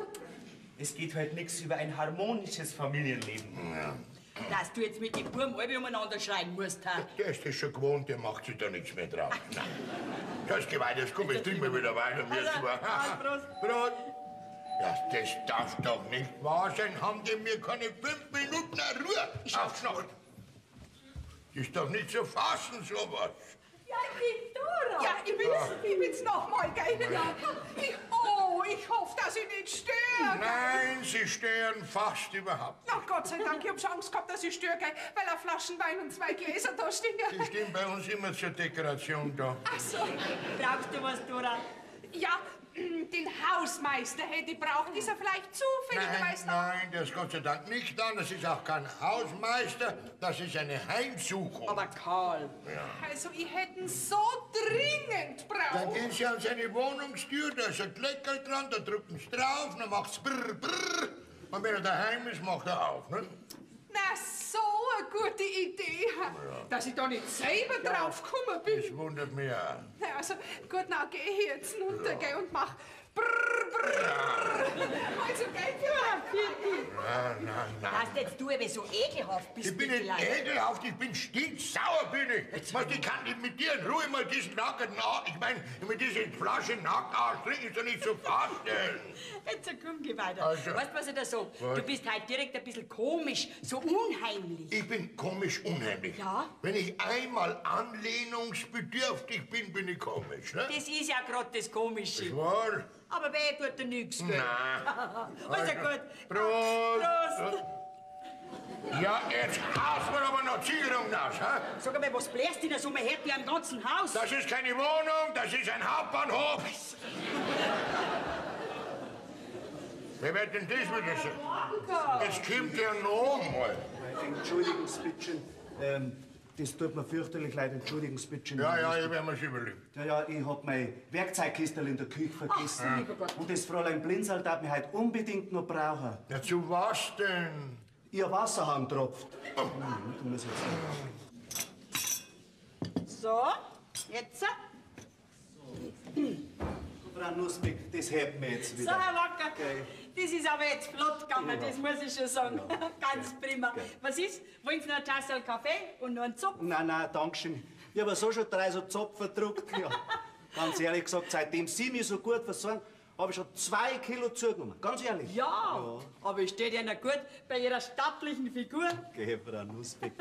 Es geht heute nichts über ein harmonisches Familienleben. Ja. Dass du jetzt mit dem Buben alle umeinander schreien musst, ha? Der ist das schon gewohnt, der macht sich da nichts mehr drauf. Nein. Das ist geweiht, jetzt komm, jetzt trinken wir wieder weiter. Wir Also, zwei. Prost. Prost. Ja, das darf doch nicht wahr sein. Haben die mir keine 5 Minuten Ruhe aufgeschnappt? Das ist doch nicht zu fassen, sowas. Ja, die Dora. Ja, ich bin's noch mal, gell? Ich hoffe, dass ich nicht störe. Nein, Sie stören fast überhaupt. Na Gott sei Dank, ich hab schon Angst gehabt, dass ich störe, gell? Weil ein Flaschenwein und 2 Gläser da stehen. Die stehen bei uns immer zur Dekoration da. Ach so. Brauchst du was, Dora? Ja, den Hausmeister hätte braucht. Ist er vielleicht zufälligerweise da? Nein, der ist Gott sei Dank nicht da. Das ist auch kein Hausmeister, das ist eine Heimsuchung. Aber Karl. Also, ich hätte ihn so dringend Dann braucht. gehen Sie an seine Wohnungstür, da ist ein Kleckerl dran, da drücken Sie drauf, dann macht's brr, brr. Und wenn er daheim ist, macht er auf, ne? Na, so eine gute Idee, dass ich da nicht selber draufgekommen bin. Das wundert mich auch. Na, also, gut, na, geh ich jetzt runter, geh, und mach brr, brr. Also, geh, Nein. Hast jetzt du aber so ekelhaft bist. Ich bin nicht ekelhaft, ich bin stinksauer, bin ich. Was, ich kann nicht mit dir in Ruhe mal diesen nackten Arsch, ich meine, mit dieser Flasche Nackarsch trinken, ist doch nicht so vorstellen. Jetzt komm, geh weiter. Also. Weißt du, was ich da sag? Was? Du bist halt direkt ein bisschen komisch, so unheimlich. Ich bin komisch unheimlich. Ja? Wenn ich einmal anlehnungsbedürftig bin, bin ich komisch, ne? Das ist ja gerade das Komische. Wohl. Aber weh tut dir nichts, gell? Nein. Also gut. Prost. Prost. Ja, jetzt haust mir aber noch Ziegerung raus, hä? Sag mal, was bläst denn da so? Man hört ja im ganzen Haus. Das ist keine Wohnung, das ist ein Hauptbahnhof. Wer wird denn das wieder sein? Jetzt kommt der noch mal. Entschuldigen Sie bitte. Das tut mir fürchterlich leid. Entschuldigen Sie bitte. Ja, ich werde mir's überlegen. Ja, ich hab mein Werkzeugkistel in der Küche vergessen. Und das Fräulein Blinzl darf mich heute unbedingt noch brauchen. Ja, zu was denn? Ihr Wasserhahn tropft. Du musst jetzt So, jetzt. Frau Nussbeck, das hebt mir jetzt So, wieder. Herr Wacker, Okay. das ist aber jetzt flott gegangen, das muss ich schon sagen. Ganz prima. Was ist? Wollen Sie noch eine Tasse Kaffee und noch einen Zopf? Nein, dankeschön. Ich habe so schon 3 so Zopf verdruckt. Ja. Ganz ehrlich gesagt, seitdem Sie mich so gut versorgen, habe ich schon 2 Kilo zugenommen. Ganz ehrlich. Ja, aber ich stehe ja noch gut bei Ihrer stattlichen Figur. Geh, Frau Nussbeck.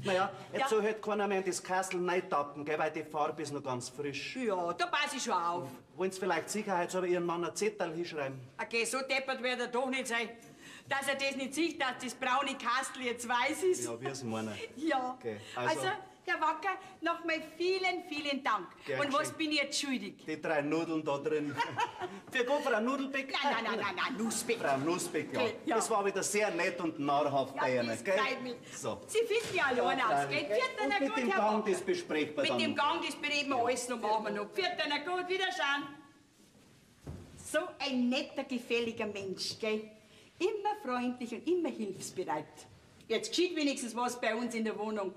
Naja, jetzt Ja. soll halt keiner mehr in das Kastel reintappen, gell, weil die Farbe ist noch ganz frisch. Ja, da passe ich schon auf. Wollen Sie vielleicht sicherheitshalber Ihren Mann ein Zettel hinschreiben? Okay, so deppert wird er doch nicht sein, dass er das nicht sieht, dass das braune Kastel jetzt weiß ist. Ja, wie Sie meinen. Ja. Okay, Also, also- Herr Wacker, nochmal vielen Dank. Gern Und was geschehen. bin ich jetzt schuldig? Die 3 Nudeln da drin. Für gut, Frau Nudelbeck? Nein, Nussbeck. Frau Nussbeck, ja. Okay, ja. Das war wieder sehr nett und nahrhaft Ja, bei Ihnen, das gell? freut mich. So. Sie finden ja alleine aus, gell? Vierter, Und na mit gut, dem Herr Gang, Wacker. das besprechen wir Mit dann. dem Gang, das bereden wir alles noch, machen wir noch. Vierter, na gut, wiederschauen. So ein netter, gefälliger Mensch, gell? Immer freundlich und immer hilfsbereit. Jetzt geschieht wenigstens was bei uns in der Wohnung.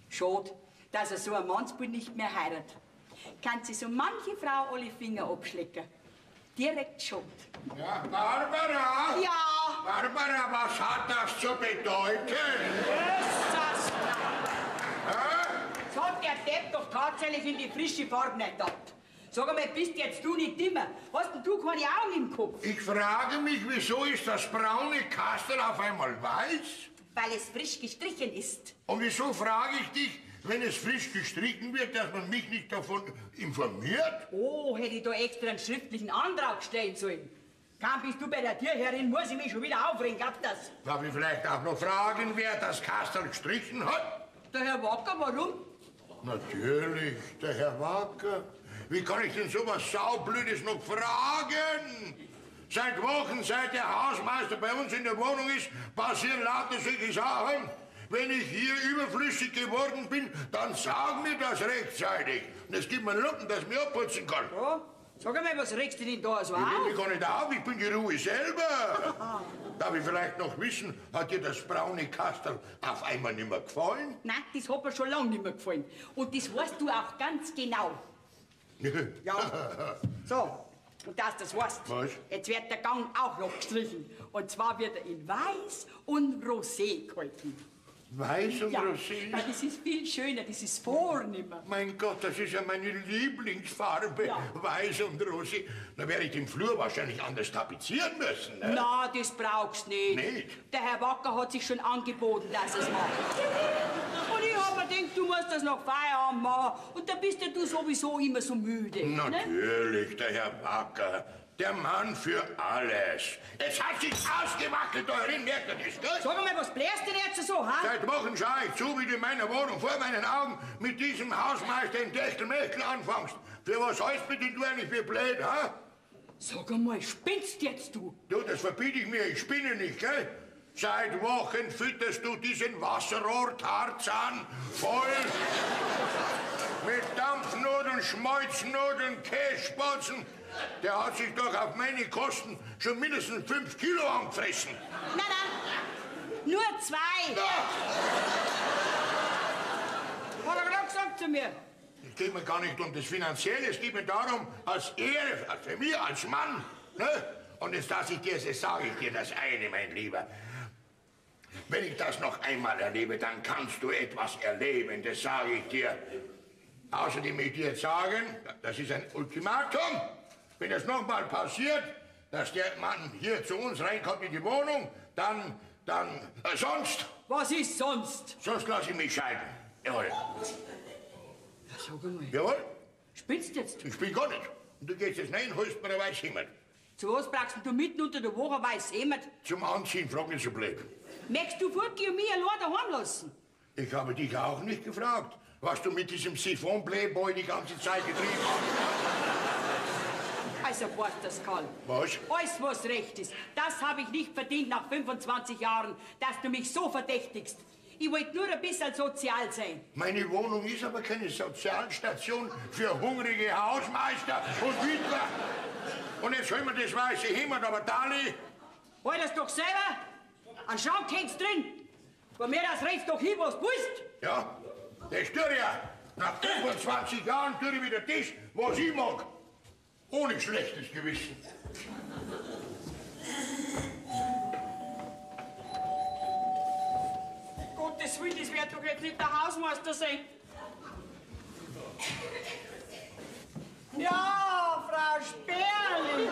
Schade, dass er so ein Mannsbild nicht mehr heiratet. Kann sich so manche Frau alle Finger abschlecken. Direkt schade. Ja, Barbara! Ja, Barbara, was hat das zu bedeuten? Jesus! Das hat der Depp doch tatsächlich in die frische Farbe nicht gehabt. Sag einmal, bist jetzt du nicht dimmer? Hast denn du keine Augen im Kopf? Ich frage mich, wieso ist das braune Kastel auf einmal weiß? Weil es frisch gestrichen ist. Und wieso frage ich dich, wenn es frisch gestrichen wird, dass man mich nicht davon informiert? Oh, hätte ich da extra einen schriftlichen Antrag stellen sollen. Kaum bist du bei der Türherrin, muss ich mich schon wieder aufregen, glaub das? Darf ich vielleicht auch noch fragen, wer das Kastel gestrichen hat? Der Herr Wacker, warum? Natürlich, der Herr Wacker. Wie kann ich denn sowas Saublödes noch fragen? Seit Wochen, seit der Hausmeister bei uns in der Wohnung ist, passieren lauter solche Sachen. Wenn ich hier überflüssig geworden bin, dann sag mir das rechtzeitig. Und es gibt mir einen Lumpen, dass ich mich abputzen kann. Ja, sag einmal, was regst du denn da so Ich will auf? mich gar nicht auf, ich bin die Ruhe selber. Darf ich vielleicht noch wissen, hat dir das braune Kastel auf einmal nicht mehr gefallen? Nein, das hat mir schon lange nicht mehr gefallen. Und das weißt du auch ganz genau. Ja. So, und dass das weißt, Was? jetzt wird der Gang auch noch gestrichen. Und zwar wird er in Weiß und Rosé gehalten. Weiß und Ja, Rosé? weil das ist viel schöner, das ist vornehmer. Mein Gott, das ist ja meine Lieblingsfarbe, Ja. Weiß und Rosé. Da werde ich den Flur wahrscheinlich anders tapezieren müssen. Ne? Na, das brauchst nicht. Nicht? Der Herr Wacker hat sich schon angeboten, dass er es macht. Und ich hab mir gedacht, du musst das nach Feierabend machen. Und da bist ja du sowieso immer so müde. Ne? Natürlich, der Herr Wacker. Der Mann für alles. Es hat sich ausgewackelt, eurin, merkt ihr das, gell? Sag mal, was blärst du denn jetzt so, ha? Seit Wochen schaue ich zu, wie du in meiner Wohnung vor meinen Augen mit diesem Hausmeister in Techtelmechtel anfängst. Für was heißt bitte du eigentlich für blöd, ha? Sag einmal, spinnst jetzt du? Du, das verbiete ich mir, ich spinne nicht, gell? Seit Wochen fütterst du diesen Wasserrohr-Tarzan voll mit Dampfnudeln, Schmalznudeln, Kässpatzen. Der hat sich doch auf meine Kosten schon mindestens 5 Kilo angefressen. Nein, nein, nur 2. Ja. Hat er gerade gesagt zu mir. Es geht mir gar nicht um das Finanzielle, es geht mir darum, als Ehre, für mich als Mann. Ne? Und jetzt lasse ich dir, das sage ich dir das eine, mein Lieber. Wenn ich das noch einmal erlebe, dann kannst du etwas erleben, das sage ich dir. Außerdem will ich dir jetzt sagen, das ist ein Ultimatum. Wenn das nochmal passiert, dass der Mann hier zu uns reinkommt in die Wohnung, dann sonst. Was ist sonst? Sonst lasse ich mich scheiden. Jawohl. Sag einmal, Jawohl? spinnst jetzt? Ich spiel gar nicht. Und du gehst jetzt rein, holst mir ein weiß Hemd. Zu was brauchst du mitten unter der Woche weiß Hemd? Zum Anziehen, frag nicht so blöd. Möchtest du fortgehen und mich allein daheim lassen? Ich habe dich auch nicht gefragt, was du mit diesem Siphon-Playboy die ganze Zeit getrieben hast. Also, wart das, Karl. Was? Alles, was recht ist. Das habe ich nicht verdient nach 25 Jahren, dass du mich so verdächtigst. Ich wollte nur ein bisschen sozial sein. Meine Wohnung ist aber keine Sozialstation für hungrige Hausmeister und Witwer. Und jetzt holen wir das weiße Hemd, aber Dali. Halt das doch selber. Ein Schrank hängt's drin. Von mir das rechts doch hin, was du willst. Ja, das tue ich ja. Nach 25 Jahren tue ich wieder das, was ich mag. Ohne schlechtes Gewissen. Gottes Willen, das wird doch jetzt nicht der Hausmeister sein. Ja, Frau Sperling.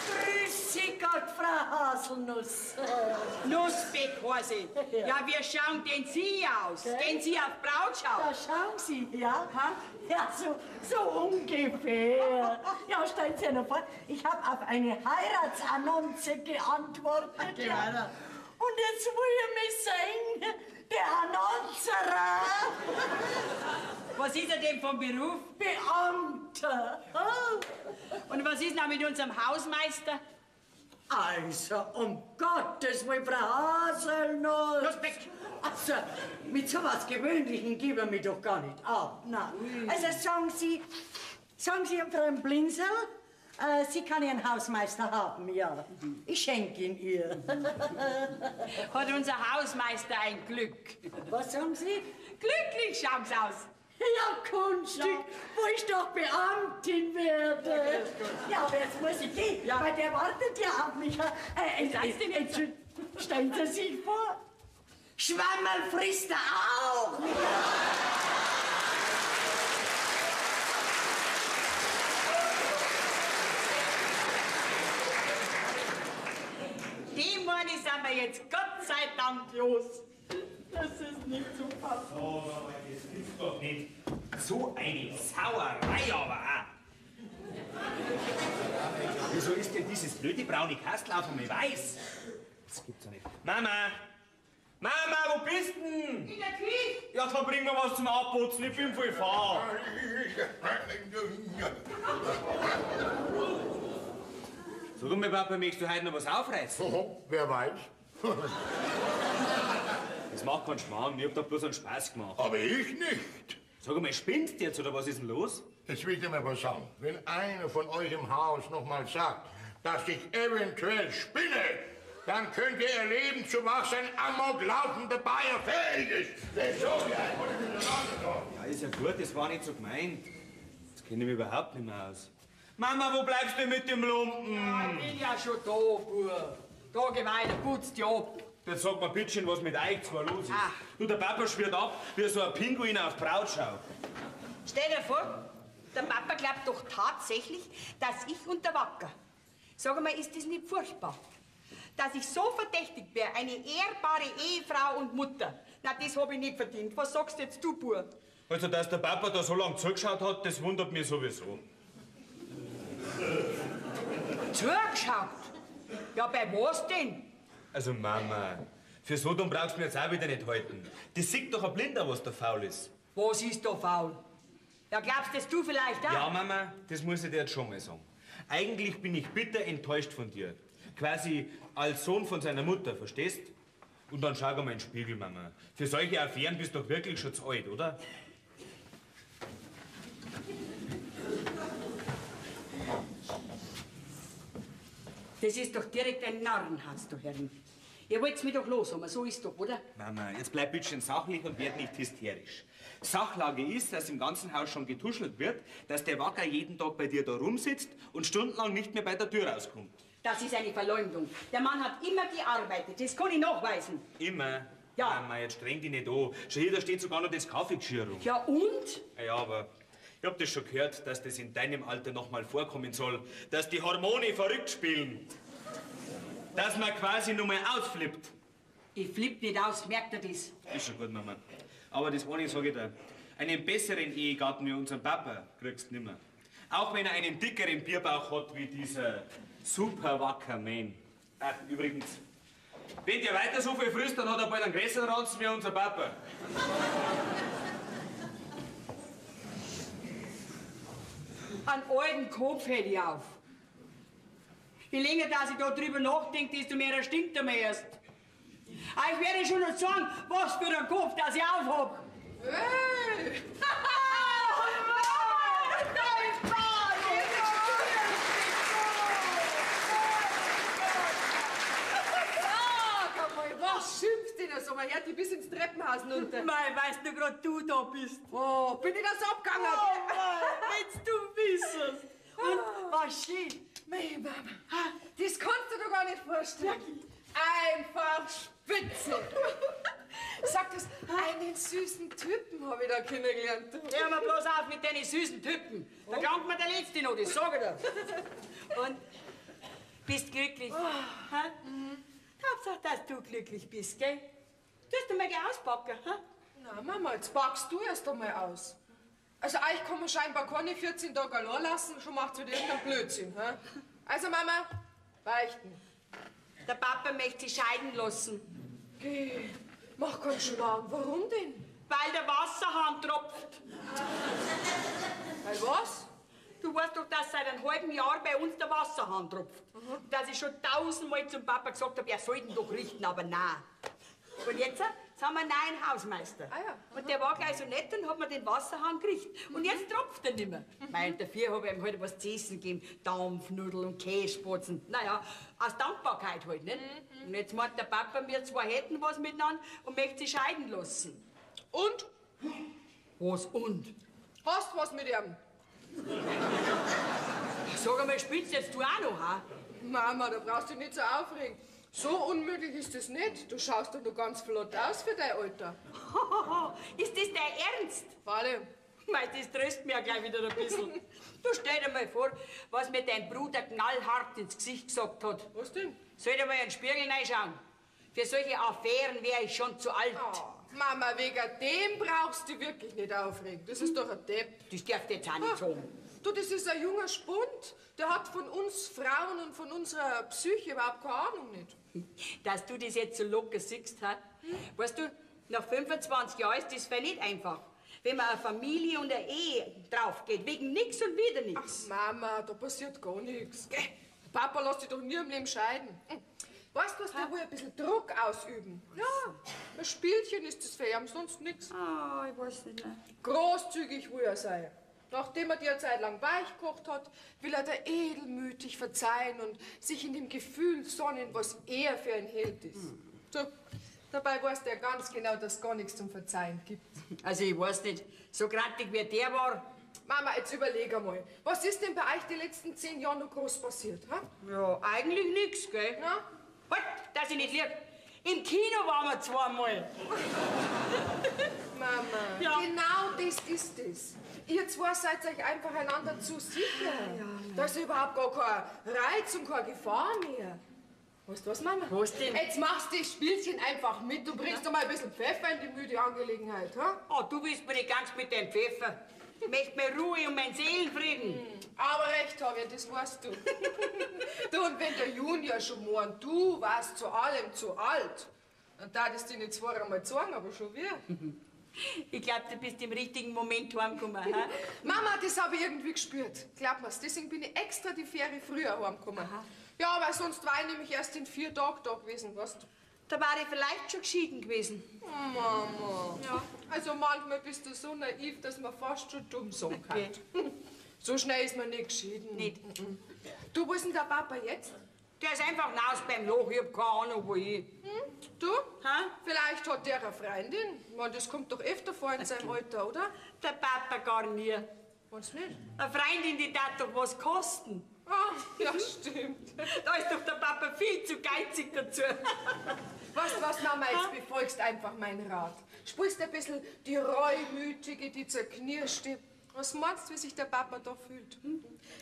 Grüß Gott, Frau Haselnuss. Nussbeck heiße ich. Ja, wie schauen denn Sie aus? Gehen Sie auf Brautschau? Ja, schauen Sie, ja. Ja, so ungefähr. Ja, stellen Sie nur vor, ich habe auf eine Heiratsannonce geantwortet. Ja. Und jetzt will ich mich sehen, der Annoncerer. Was ist er denn vom Beruf? Beamter. Und was ist noch mit unserem Hausmeister? Also, um Gottes Willen, Frau Haselnuss. Nussbeck. Also, mit so was Gewöhnlichem geben wir mich doch gar nicht ab. Nein. Also, sagen Sie, Frau Blinzel, Sie kann Ihren Hausmeister haben, ja. Ich schenke ihn ihr. Hat unser Hausmeister ein Glück. Was sagen Sie? Glücklich schauen Sie aus. Ja, Kunststück, wo ich doch Beamtin werde. Ja, aber jetzt muss ich gehen, weil der wartet ja auf mich. Stellen Sie sich vor, Schwammerl frisst er auch. Die Money sind wir jetzt Gott sei Dank los. Das ist nicht zu fassen. Oh, das gibt's doch nicht. So eine Sauerei aber auch. Wieso ist denn dieses blöde braune Kastel auf einmal weiß? Das gibt's doch nicht. Mama! Mama, wo bist denn? In der Küche. Ja, dann bring mir was zum Abputzen, ich bin voll faul. Sag mal, Papa, möchtest du heute noch was aufreißen? Wer weiß. Das macht keinen Schmarrn, ich hab doch bloß einen Spaß gemacht. Aber ich nicht. Sag mal, spinnst du jetzt oder was ist denn los? Jetzt will ich dir mal was sagen. Wenn einer von euch im Haus noch mal sagt, dass ich eventuell spinne, dann könnt ihr erleben, zu was ein amoklaufender Bayer fähig ist. Das ist so wie ein Ja, ist ja gut, das war nicht so gemeint. Das kenne ich mich überhaupt nicht mehr aus. Mama, wo bleibst du mit dem Lumpen? Ja, ich bin ja schon da, Bub. Da geh weiter, putzt dich ab. Jetzt sag mal bitte schön, was mit euch zwar los ist. Ah. Du, der Papa schwirrt ab, wie so ein Pinguin auf Brautschau. Stell dir vor, der Papa glaubt doch tatsächlich, dass ich und der Wacker. Sag mal, ist das nicht furchtbar? Dass ich so verdächtigt wäre, eine ehrbare Ehefrau und Mutter. Na, das hab ich nicht verdient. Was sagst jetzt du, Bub? Also, dass der Papa da so lange zugeschaut hat, das wundert mich sowieso. Zugeschaut? Ja, bei was denn? Also, Mama, Für so dumm brauchst du mir jetzt auch wieder nicht halten. Das sieht doch ein Blinder, was da faul ist. Was ist da faul? Ja, glaubst das du vielleicht auch? Ja, Mama, das muss ich dir jetzt schon mal sagen. Eigentlich bin ich bitter enttäuscht von dir. Quasi als Sohn von seiner Mutter, verstehst? Und dann schau mal in den Spiegel, Mama. Für solche Affären bist du doch wirklich schon zu alt, oder? Das ist doch direkt ein Narrenhaus, du Herren. Ihr wollt's mich doch los haben, so ist doch, oder? Mama, jetzt bleib bitte schön sachlich und werd nicht hysterisch. Sachlage ist, dass im ganzen Haus schon getuschelt wird, dass der Wacker jeden Tag bei dir da rumsitzt und stundenlang nicht mehr bei der Tür rauskommt. Das ist eine Verleumdung. Der Mann hat immer gearbeitet, das kann ich nachweisen. Immer? Ja. Mama, jetzt streng dich nicht an. Schon hier, da steht sogar noch das Kaffeegeschirr rum. Ja, und? Ja, aber ich hab das schon gehört, dass das in deinem Alter noch mal vorkommen soll, dass die Hormone verrückt spielen. Dass man quasi nur mal ausflippt. Ich flipp nicht aus, merkt ihr das? Ist schon gut, Mama. Aber das eine sag ich dir. Einen besseren Ehegatten wie unseren Papa kriegst du nimmer. Auch wenn er einen dickeren Bierbauch hat wie dieser super wacker Man. Ach, übrigens, wenn der weiter so viel frisst, dann hat er bald einen größeren Ranzen wie unser Papa. Einen alten Kopf hätte ich auf. Je länger, dass ich da drüber nachdenke, desto mehr erstinkt er mir erst. Aber ich werde schon noch sagen, was für ein Kopf, das ich aufhab. Hey! Was schimpft denn so? Man hört die bis ins Treppenhaus runter. Mei, weißt du, grad du da bist. Oh, bin ich das abgegangen? Oh, wenn's du wissest. Und was schön. Mei, Mama, das kannst du dir gar nicht vorstellen. Einfach spitze. Sag das, einen süßen Typen habe ich da kennengelernt. Hör mal bloß auf mit deinen süßen Typen. Da krankt mir der Letzte noch, das sag ich dir. Und bist glücklich? Ha? Hauptsache, dass du glücklich bist, gell? Tust du mal gleich auspacken, ha? Na, Mama, jetzt packst du erst einmal aus. Also, euch kann man scheinbar keine 14 Tage allein lassen, schon macht's wieder irgendeinen Blödsinn, ha? Also, Mama, beichten. Der Papa möchte sich scheiden lassen. Geh, mach keinen Schmarrn. Warum denn? Weil der Wasserhahn tropft. Weil was? Du weißt doch, dass seit einem halben Jahr bei uns der Wasserhahn tropft. Und dass ich schon 1000-mal zum Papa gesagt habe, er soll ihn doch richten, aber nein. Und jetzt sind wir einen neuen Hausmeister. Ah ja. Und der war gleich so nett und hat mir den Wasserhahn gerichtet. Und jetzt tropft er nicht mehr. Und dafür habe ich ihm halt was zu essen gegeben. Dampfnudeln und Käsespatzen. Naja, aus Dankbarkeit halt, nicht? Und jetzt meint der Papa, wir zwei hätten was miteinander und möchte sich scheiden lassen. Und? Was und? Hast was mit ihm? Sag einmal, spielst jetzt du auch noch, ha? Mama, da brauchst du dich nicht so aufregen. So unmöglich ist das nicht. Du schaust doch noch ganz flott aus für dein Alter. Ist das dein Ernst? Warte. Mei, das tröstet mich ja gleich wieder ein bisschen. Du stell dir mal vor, was mir dein Bruder knallhart ins Gesicht gesagt hat. Was denn? Soll ich mal in den Spiegel reinschauen? Für solche Affären wäre ich schon zu alt. Oh, Mama, wegen dem brauchst du wirklich nicht aufregen. Das ist doch ein Depp. Das darf jetzt auch nicht sagen. Du, das ist ein junger Spund. Der hat von uns Frauen und von unserer Psyche überhaupt keine Ahnung nicht. Dass du das jetzt so locker siehst, ha? Weißt du, nach 25 Jahren ist das für nicht einfach. Wenn man eine Familie und eine Ehe draufgeht, wegen nix und wieder nix. Ach, Mama, da passiert gar nichts. Papa lässt dich doch nie im Leben scheiden. Weißt du, was der wohl ein bisschen Druck ausüben? Ja, ein Spielchen ist das für ihn, sonst nichts. Ah, ich weiß nicht mehr. Großzügig will er sein. Nachdem er dir eine Zeit lang weich gekocht hat, will er dir edelmütig verzeihen und sich in dem Gefühl sonnen, was er für ein Held ist. So, dabei weiß der ganz genau, dass es gar nichts zum Verzeihen gibt. Also ich weiß nicht, so grantig wie der war. Mama, jetzt überleg einmal. Was ist denn bei euch die letzten 10 Jahre noch groß passiert? Ha? Ja, eigentlich nix, gell? Na? Halt, dass ich nicht lieg. Im Kino waren wir zweimal. Mama, Ja. genau das ist es. Ihr zwei seid euch einfach einander zu sicher. Da ist überhaupt gar kein Reiz und keine Gefahr mehr. Weißt du was, Mama? Was denn? Jetzt machst du das Spielchen einfach mit. Du bringst doch mal ein bisschen Pfeffer in die müde Angelegenheit, ha? Oh, du willst mir nicht ganz mit dem Pfeffer. Ich möchte mehr Ruhe und meinen Seelenfrieden. Aber recht habe ich, das weißt du. Du, und wenn der Junior schon meint, du warst zu allem zu alt, Und da das dir nicht zweimal sagen, aber schon wieder. Ich glaub, du bist im richtigen Moment heimgekommen. Ha? Mama, das habe ich irgendwie gespürt. Glaub mir's, deswegen bin ich extra die Ferie früher heimgekommen. Aha. Ja, weil sonst war ich nämlich erst in 4 Tagen da gewesen, weißt du? Da war ich vielleicht schon geschieden gewesen. Mama. Ja. Also manchmal bist du so naiv, dass man fast schon dumm sagen kann. Okay. So schnell ist man nicht geschieden. Nicht. Du, wo ist denn der Papa jetzt? Der ist einfach hinaus beim Loch, ich hab keine Ahnung, wohin. Du? Ha? Vielleicht hat der eine Freundin. Man, das kommt doch öfter vor in seinem Alter, oder? Der Papa gar nie. Meinst du nicht? Eine Freundin, die darf doch was kosten. Ah, ja, stimmt. Da ist doch der Papa viel zu geizig dazu. Weißt du was, Mama, jetzt befolgst einfach meinen Rat. Spielst ein bisschen die Reumütige, die zerknirschte. Was meinst du, wie sich der Papa da fühlt?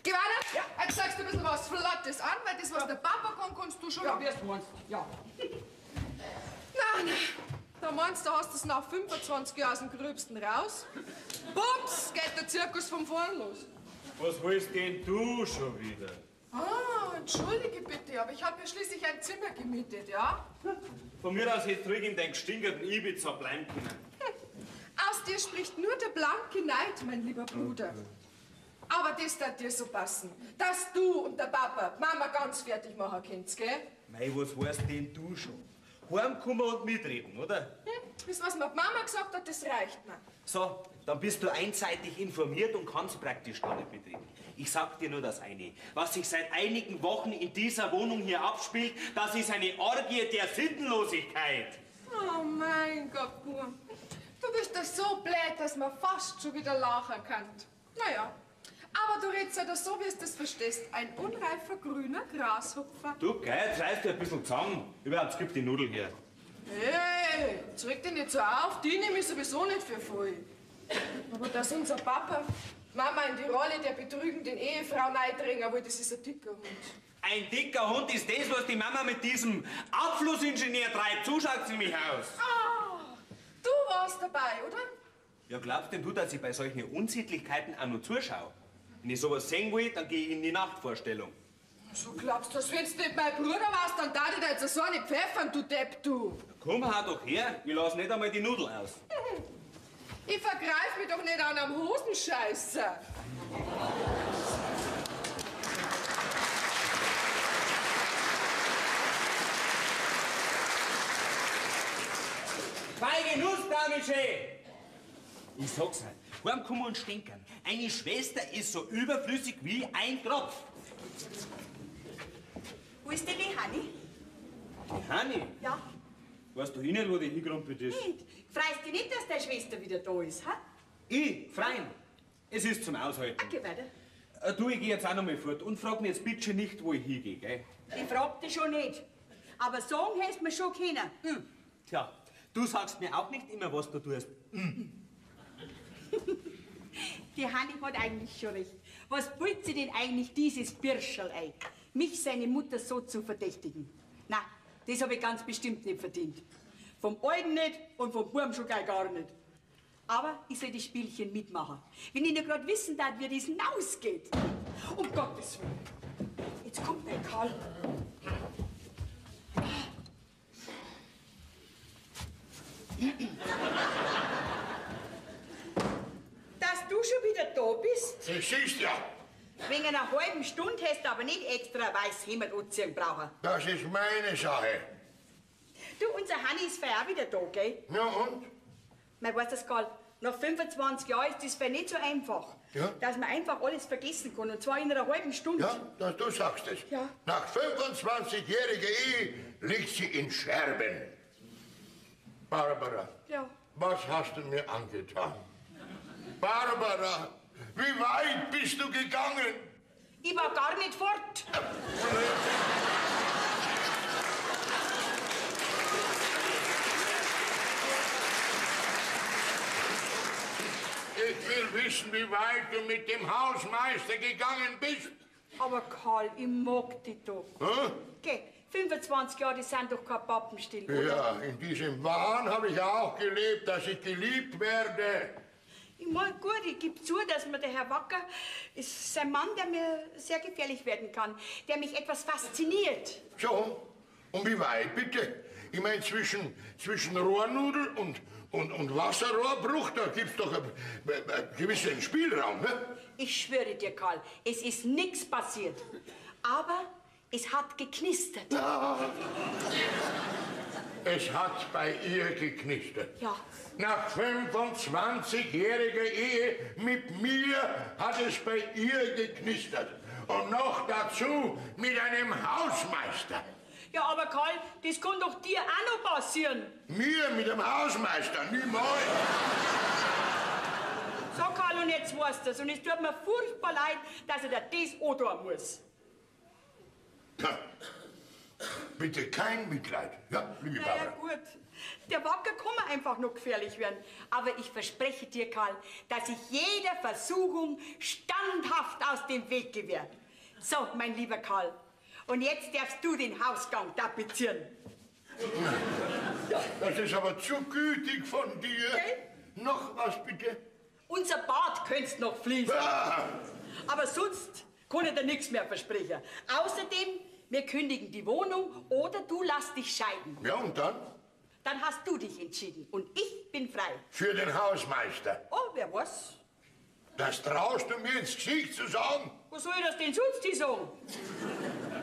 Geh weiter. Ja. Jetzt sagst du ein bisschen was Flottes an, weil das, was der Papa kann, kannst du schon. Ja, wie du meinst. Ja. Nein, da meinst du, hast du es nach 25 Jahren aus dem Gröbsten raus. Bums, geht der Zirkus von vorn los. Was willst denn du schon wieder? Ah, entschuldige bitte, aber ich habe mir schließlich ein Zimmer gemietet, ja? Von mir aus hättest du ruhig in deinem gestinkerten Ibiza bleiben können. Aus dir spricht nur der blanke Neid, mein lieber Bruder. Aber das wird dir so passen, dass du und der Papa Mama ganz fertig machen könnt, gell? Mei, was weißt denn du schon? Heimkommen und mitreden, oder? Das, was mir die Mama gesagt hat, das reicht mir. So, dann bist du einseitig informiert und kannst praktisch gar nicht mitreden. Ich sag dir nur das eine. Was sich seit einigen Wochen in dieser Wohnung hier abspielt, das ist eine Orgie der Sittenlosigkeit. Oh mein Gott, Bur. Du bist doch so blöd, dass man fast schon wieder lachen kann. Naja, aber du redest ja doch so, wie du das verstehst. Ein unreifer grüner Grashupfer. Du, gell, jetzt reißt du ein bisschen zusammen. Überhaupt, gib die Nudel her. Hey, jetzt reg dich nicht so auf. Die nehme ich sowieso nicht für voll. Aber dass unser Papa Mama in die Rolle der betrügenden Ehefrau neidringen will, das ist ein dicker Hund. Ein dicker Hund ist das, was die Mama mit diesem Abflussingenieur treibt. So schaut's nämlich aus. Ah, du warst dabei, oder? Ja, glaubst denn du, dass ich bei solchen Unsittlichkeiten auch nur zuschaue? Wenn ich sowas sehen will, dann gehe ich in die Nachtvorstellung. So glaubst du, dass wenn du nicht mein Bruder warst, dann darf ich dir jetzt so eine pfeffern, du Depp, du. Komm, hau doch her. Ich lass nicht einmal die Nudel aus. Ich vergreif mich doch nicht an einem Hosenscheißer. Feige Nuss, Damischä! Ich sag's halt, heimkommen und stänkern. Eine Schwester ist so überflüssig wie ein Tropf. Wo ist denn die Hanni? Die Hanni? Ja. Weißt du nicht, wo die hingerumpelt ist? Nicht. Freust dich nicht, dass deine Schwester wieder da ist, ha? Ich, Freien. Es ist zum Aushalten. Okay, weiter. Du, ich geh jetzt auch noch mal fort und frag mich jetzt bitte nicht, wo ich hingehe, gell? Ich frag dich schon nicht. Aber sagen hättest du mir schon können. Tja, du sagst mir auch nicht immer, was du tust. Die Hanni hat eigentlich schon recht. Was bildet sie denn eigentlich dieses Birscherl ein? Mich, seine Mutter, so zu verdächtigen? Na, das habe ich ganz bestimmt nicht verdient. Vom Alten nicht und vom Burm schon gar nicht. Aber ich soll die Spielchen mitmachen. Wenn ich nur gerade wissen darf, wie das hinausgeht. Um Gottes Willen. Jetzt kommt mein Karl. Dass du schon wieder da bist? Das ist ja. Wegen einer halben Stunde hast du aber nicht extra ein weißes Hemd anziehen brauchen. Das ist meine Sache. Du, unser Hanni ist für auch wieder da, gell? Ja und? Man weiß das, Karl, nach 25 Jahren ist das für nicht so einfach. Ja. Dass man einfach alles vergessen kann, und zwar in einer halben Stunde. Ja, du sagst es. Ja. Nach 25-jähriger Ehe liegt sie in Scherben. Barbara, Ja. was hast du mir angetan? Barbara, wie weit bist du gegangen? Ich war gar nicht fort. Ich will wissen, wie weit du mit dem Hausmeister gegangen bist. Aber Karl, ich mag dich doch. Hm? Geh, 25 Jahre, das sind doch kein Pappenstiel, oder? Ja, in diesem Wahn habe ich auch gelebt, dass ich geliebt werde. Ich mein, gut, ich gebe zu, dass mir der Herr Wacker ist ein Mann, der mir sehr gefährlich werden kann, der mich etwas fasziniert. So, und wie weit bitte? Ich meine, zwischen Rohrnudel und Wasserrohrbruch, da gibt's doch einen gewissen Spielraum, ne? Ich schwöre dir, Karl, es ist nichts passiert. Aber es hat geknistert. Ja. Es hat bei ihr geknistert. Ja. Nach 25-jähriger Ehe mit mir hat es bei ihr geknistert. Und noch dazu mit einem Hausmeister. Ja, aber Karl, das kann doch dir auch noch passieren. Mir mit dem Hausmeister, niemals. So, Karl, und jetzt weißt du's. Und es tut mir furchtbar leid, dass ich dir das antun muss. Ja. Bitte kein Mitleid. Ja, liebe Na ja, Barbara. gut. Der Wacker kann mir einfach noch gefährlich werden. Aber ich verspreche dir, Karl, dass ich jeder Versuchung standhaft aus dem Weg gehe werde. So, mein lieber Karl. Und jetzt darfst du den Hausgang tapezieren. Ja, das ist aber zu gütig von dir. Okay. Noch was, bitte? Unser Bad könntest noch fließen. Ah. Aber sonst kann ich dir nichts mehr versprechen. Außerdem, wir kündigen die Wohnung oder du lass dich scheiden. Ja, und dann? Dann hast du dich entschieden und ich bin frei. Für den Hausmeister. Oh, wer was? Das traust du mir ins Gesicht zu sagen? Was soll ich das denn sonst die sagen?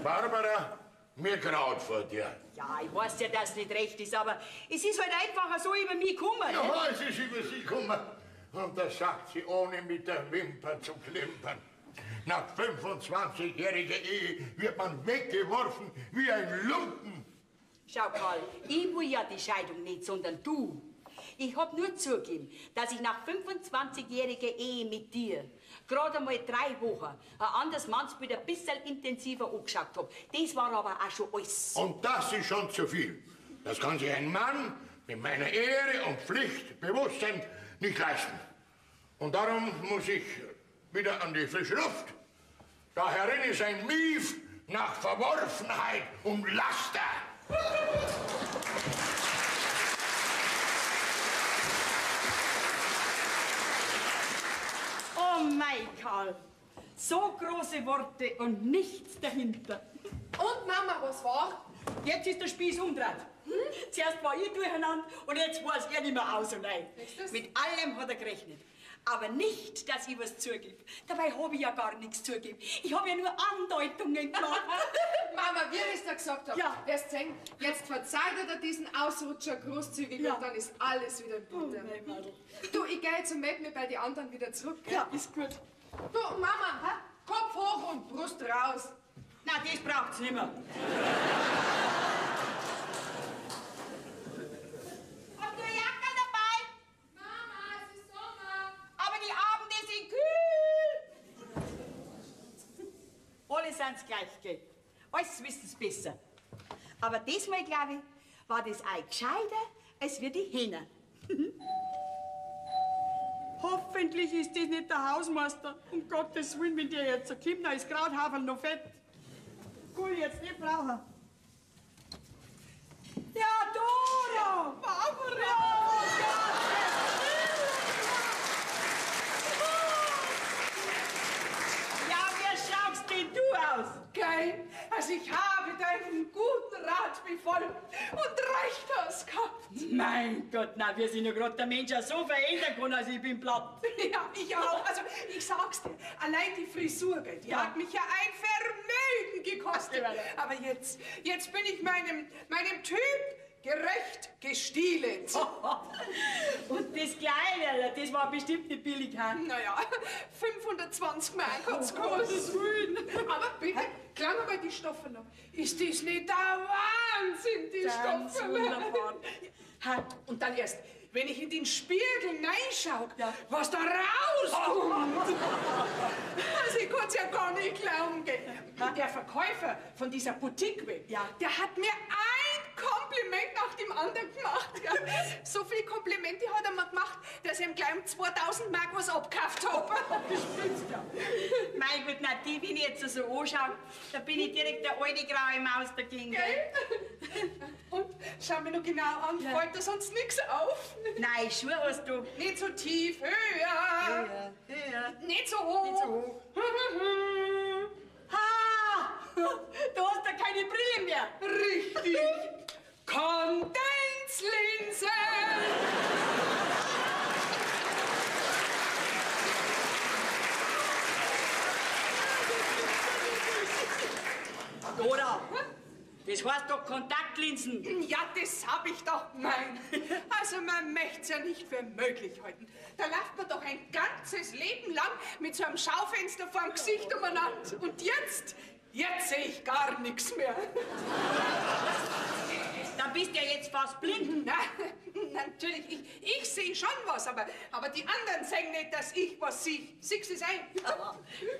Barbara, mir graut vor dir. Ja, ich weiß ja, dass es nicht recht ist, aber es ist halt einfach so über mich gekommen. Ja, es ist über sie gekommen. Und das sagt sie, ohne mit der Wimper zu klimpern. Nach 25-jähriger Ehe wird man weggeworfen wie ein Lumpen. Schau, Karl, ich will ja die Scheidung nicht, sondern du. Ich hab nur zugegeben, dass ich nach 25-jähriger Ehe mit dir gerade mal 3 Wochen ein anderes Mannsbild ein bisschen intensiver angeschaut hab. Das war aber auch schon alles. Und das ist schon zu viel. Das kann sich ein Mann mit meiner Ehre und Pflichtbewusstsein nicht leisten. Und darum muss ich wieder an die frische Luft. Da herin ist ein Mief nach Verworfenheit und Laster. Oh mein Karl, so große Worte und nichts dahinter. Und Mama, was war? Jetzt ist der Spieß umgedreht. Zuerst war ich durcheinander und jetzt weiß er nicht mehr aus und ein. Ist das? Mit allem hat er gerechnet. Aber nicht, dass ich was zugebe. Dabei habe ich ja gar nichts zugeben. Ich habe ja nur Andeutungen gemacht. Mama, wie ich es dir gesagt habe, Ja. wirst sehen, jetzt verzeiht er dir diesen Ausrutscher großzügig Ja. und dann ist alles wieder im Guten. Mein Madel. Du, ich gehe jetzt und melde mich bei den anderen wieder zurück. Gell? Ja, ist gut. Du, Mama, Kopf hoch und Brust raus. Na, das braucht's nicht mehr. Hast du eine Jacke dabei? Mama, es ist Sommer. Aber die Abende sind kühl. Alle sind's gleich, gell? Alles wissen's besser. Aber diesmal, glaube ich, war das Ei gescheiter als wir die Hähner. Hoffentlich ist das nicht der Hausmeister. Um Gottes Willen, wenn der jetzt so kommt, dann ist Krauthaferl noch fett. Cool, jetzt nicht brauchen. Ja, Dora! Barbara! Ja, wie schaust denn du aus? Geil, also ich habe deinen guten Rat befolgt und recht hast gehabt. Mein Gott, na, wir sind ja gerade der Mensch ja so verändern kann, also ich bin platt. Ja, ich auch. Also, ich sag's dir, allein die Frisur, gell, die Ja. hat mich ja ein Vermögen gekostet. Aber jetzt bin ich meinem Typ gerecht gestielt. Und das Kleine, das war bestimmt nicht billig, ha? Naja, 520 Mark hat's gekostet. Aber bitte, klang mal die Stoffe noch. Ist das nicht der Wahnsinn, die Ganz Stoffe? wunderbar. Ha, und dann erst, wenn ich in den Spiegel reinschaue, was da rauskommt. Also ich kann's ja gar nicht glauben. Gell. Der Verkäufer von dieser Boutique, der hat mir ein Kompliment nach dem anderen gemacht. Ja. So viele Komplimente hat er mir gemacht, dass ich ihm gleich um 2000 Mark was abgekauft habe. Mein Gott, na, die, wenn ich jetzt so anschaue, da bin ich direkt der alte graue Maus dagegen. Gell? Und schau mir noch genau an, fällt da sonst nichts auf? Nein, Schuhe hast du. Nicht so tief, höher. Nicht so hoch. Nicht so hoch. Ha! Du hast ja keine Brille mehr. Richtig. Kann Kontaktlinsen! Dora, das heißt doch Kontaktlinsen. Ja, das hab ich doch gemeint. Also man möcht's ja nicht für möglich halten. Da läuft man doch ein ganzes Leben lang mit so einem Schaufenster vorm Gesicht umeinander. Und jetzt sehe ich gar nichts mehr. Da bist du ja jetzt fast blind. Na, natürlich, ich sehe schon was, aber die anderen sehen nicht, dass ich was sehe. Siehst du es ein?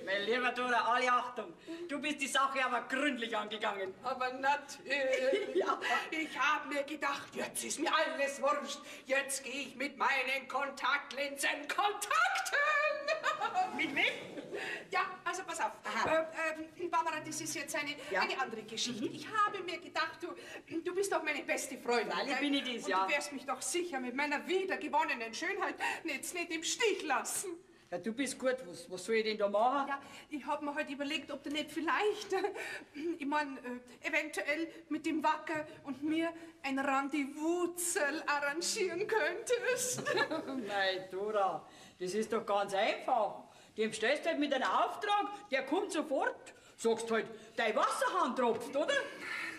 Mein lieber Dora, alle Achtung. Du bist die Sache aber gründlich angegangen. Aber natürlich. Ja. Ich habe mir gedacht, jetzt ist mir alles wurscht. Jetzt gehe ich mit meinen Kontaktlinsen kontakten. Mit wem? Ja, also pass auf. Barbara, das ist jetzt eine andere Geschichte. Ich habe mir gedacht, du bist doch meine beste Freundin. Freilich bin ich das, und ja. du wirst mich doch sicher mit meiner wiedergewonnenen Schönheit nicht im Stich lassen. Ja, du bist gut. Was soll ich denn da machen? Ja, ich habe mir halt überlegt, ob du nicht vielleicht, ich mein, eventuell mit dem Wacker und mir ein Rendezvous arrangieren könntest. Nein, Dora, das ist doch ganz einfach. Dem stellst du halt mit einem Auftrag, der kommt sofort. Sagst halt, dein Wasserhahn tropft, oder?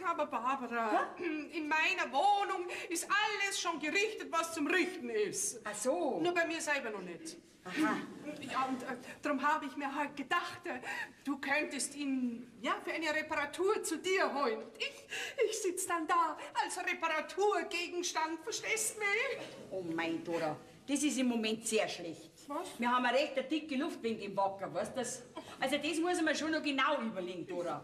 Aber Barbara, in meiner Wohnung ist alles schon gerichtet, was zum Richten ist. Ach so. Nur bei mir selber noch nicht. Aha. Ja, und darum habe ich mir halt gedacht, du könntest ihn für eine Reparatur zu dir holen. Ich sitze dann da als Reparaturgegenstand, verstehst du mich? Oh mein Dora, das ist im Moment sehr schlecht. Was? Wir haben eine recht dicke Luft wegen dem Wacker, weißt du? Also das muss man schon noch genau überlegen, Dora.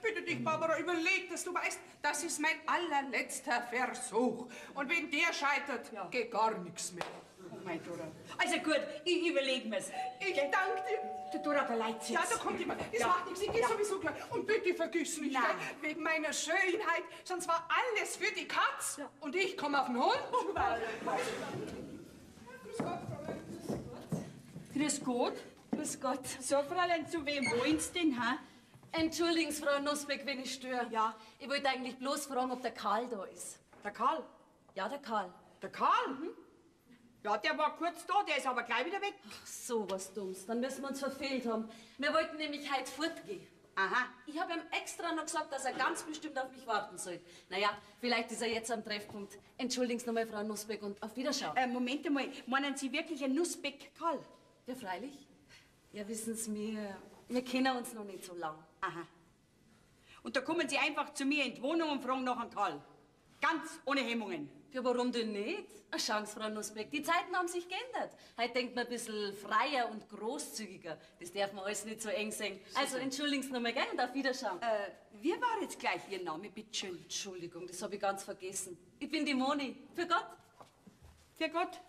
Bitte dich, Barbara, überleg, dass du weißt, das ist mein allerletzter Versuch. Und wenn der scheitert, geht gar nichts mehr. Oh mein Dora. Also gut, ich überlege mir's. Ich danke dir. Der Dora, der Leid sitzt. Ja, da kommt jemand. Das macht nichts, ich gehe sowieso gleich. Und bitte vergiss nicht, Nein. wegen meiner Schönheit, sonst war alles für die Katz. Ja. Und ich komme auf den Hund. Grüß Gott. Grüß Gott. So, Fräulein, zu wem wollen's denn, ha? Entschuldigen Sie, Frau Nussbeck, wenn ich störe. Ja, ich wollte eigentlich bloß fragen, ob der Karl da ist. Der Karl? Ja, der Karl. Der Karl? Ja, der war kurz da, der ist aber gleich wieder weg. Ach, so was Dummes. Dann müssen wir uns verfehlt haben. Wir wollten nämlich heute fortgehen. Aha. Ich habe ihm extra noch gesagt, dass er ganz bestimmt auf mich warten soll. Naja, vielleicht ist er jetzt am Treffpunkt. Entschuldigen Sie nochmal, Frau Nussbeck, und auf Wiederschauen. Moment einmal, meinen Sie wirklich ein Nussbeck-Karl? Ja, freilich. Ja, wissen Sie, wir kennen uns noch nicht so lang. Aha. Und da kommen Sie einfach zu mir in die Wohnung und fragen nach einem Karl. Ganz ohne Hemmungen. Ja, warum denn nicht? Schauen Sie, Frau Nussbeck, die Zeiten haben sich geändert. Heute denkt man ein bisschen freier und großzügiger. Das darf man alles nicht so eng sehen. Also entschuldigen Sie nochmal, gell, und auf Wiederschauen. Wie war jetzt gleich Ihr Name, bitteschön? Entschuldigung, das habe ich ganz vergessen. Ich bin die Moni. Für Gott. Für Gott.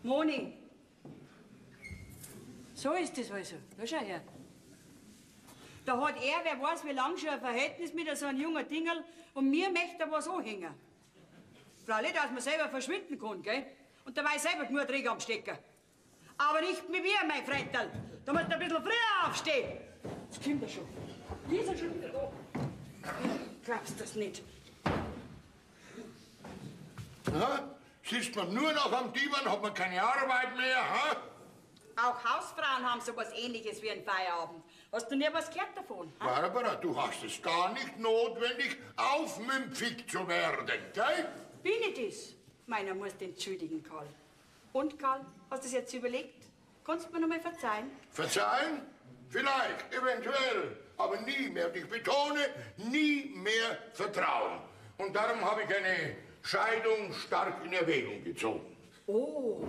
Moni. So ist das also. Da schau her. Da hat er, wer weiß wie lang, schon ein Verhältnis mit so einem jungen Dingerl und mir möchte er was anhängen. Freilich, dass man selber verschwinden kann, gell? Und dabei selber genug Dreck am Stecken. Aber nicht mit mir, mein Freundl. Da musst du ein bisschen früher aufstehen. Jetzt kommt er schon. Die ist er schon wieder da. Glaubst du das nicht? Ha? Sitzt man nur noch am Divan, hat man keine Arbeit mehr, ha? Auch Hausfrauen haben so was Ähnliches wie ein Feierabend. Hast du nie was gehört davon? Ha? Barbara, du hast es gar nicht notwendig, aufmümpfig zu werden, gell? Bin ich das? Meiner muss entschuldigen, Karl. Und, Karl, hast du das jetzt überlegt? Kannst du mir noch mal verzeihen? Verzeihen? Vielleicht, eventuell, aber nie mehr. Und ich betone, nie mehr Vertrauen. Und darum habe ich eine Scheidung stark in Erwägung gezogen. Oh,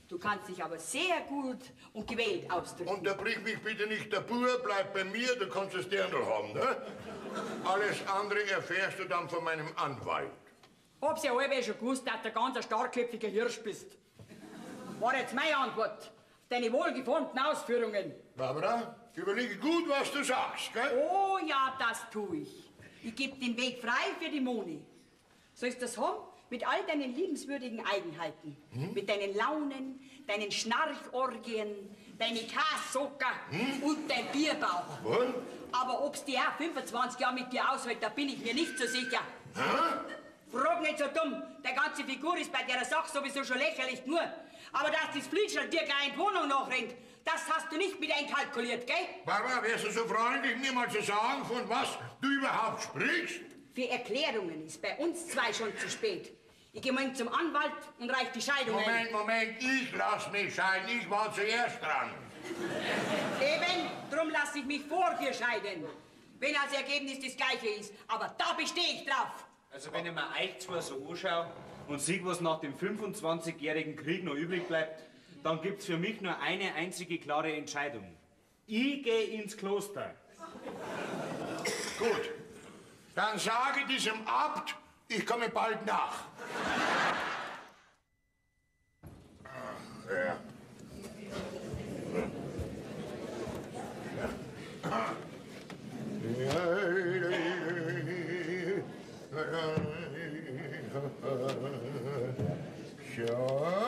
du kannst dich aber sehr gut und gewählt ausdrücken. Unterbrich mich bitte nicht, der Bur, bleib bei mir, du kannst das Dirndl haben, ne? Alles andere erfährst du dann von meinem Anwalt. Hab's ja alle schon gewusst, dass du ein ganz starkköpfiger Hirsch bist. War jetzt meine Antwort auf deine wohlgeformten Ausführungen. Barbara, überlege gut, was du sagst, gell? Oh ja, das tue ich. Ich gebe den Weg frei für die Moni. Sollst du das haben? Mit all deinen liebenswürdigen Eigenheiten. Mit deinen Launen, deinen Schnarchorgien, deine Kassocker und dein Bierbauch. Was? Aber ob's die auch 25 Jahre mit dir aushält, da bin ich mir nicht so sicher. Hä? Frag nicht so dumm. Der ganze Figur ist bei der Sache sowieso schon lächerlich nur. Aber dass das Flitschel dir gleich in die Wohnung nachrennt, das hast du nicht mit einkalkuliert, gell? Barbara, wärst du so freundlich, mir mal zu sagen, von was du überhaupt sprichst? Für Erklärungen ist bei uns zwei schon zu spät. Ich geh morgen zum Anwalt und reich die Scheidung ein. Moment, ich lass mich scheiden. Ich war zuerst dran. Eben, drum lass ich mich vor dir scheiden. Wenn das Ergebnis das gleiche ist. Aber da bestehe ich drauf. Also wenn ich mir euch zwar so anschaue und sehe, was nach dem 25-jährigen Krieg noch übrig bleibt, dann gibt's für mich nur eine einzige klare Entscheidung. Ich gehe ins Kloster. Gut, dann sage diesem Abt, ich komme bald nach. Ja. So.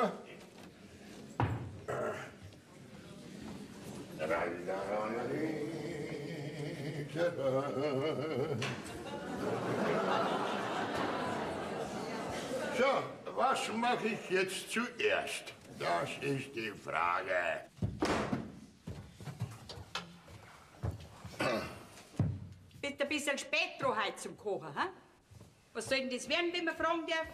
So, was mache ich jetzt zuerst? Das ist die Frage. Bist ein bisschen spät dran heute zum Kochen, hä? Was soll denn das werden, wenn man fragen darf?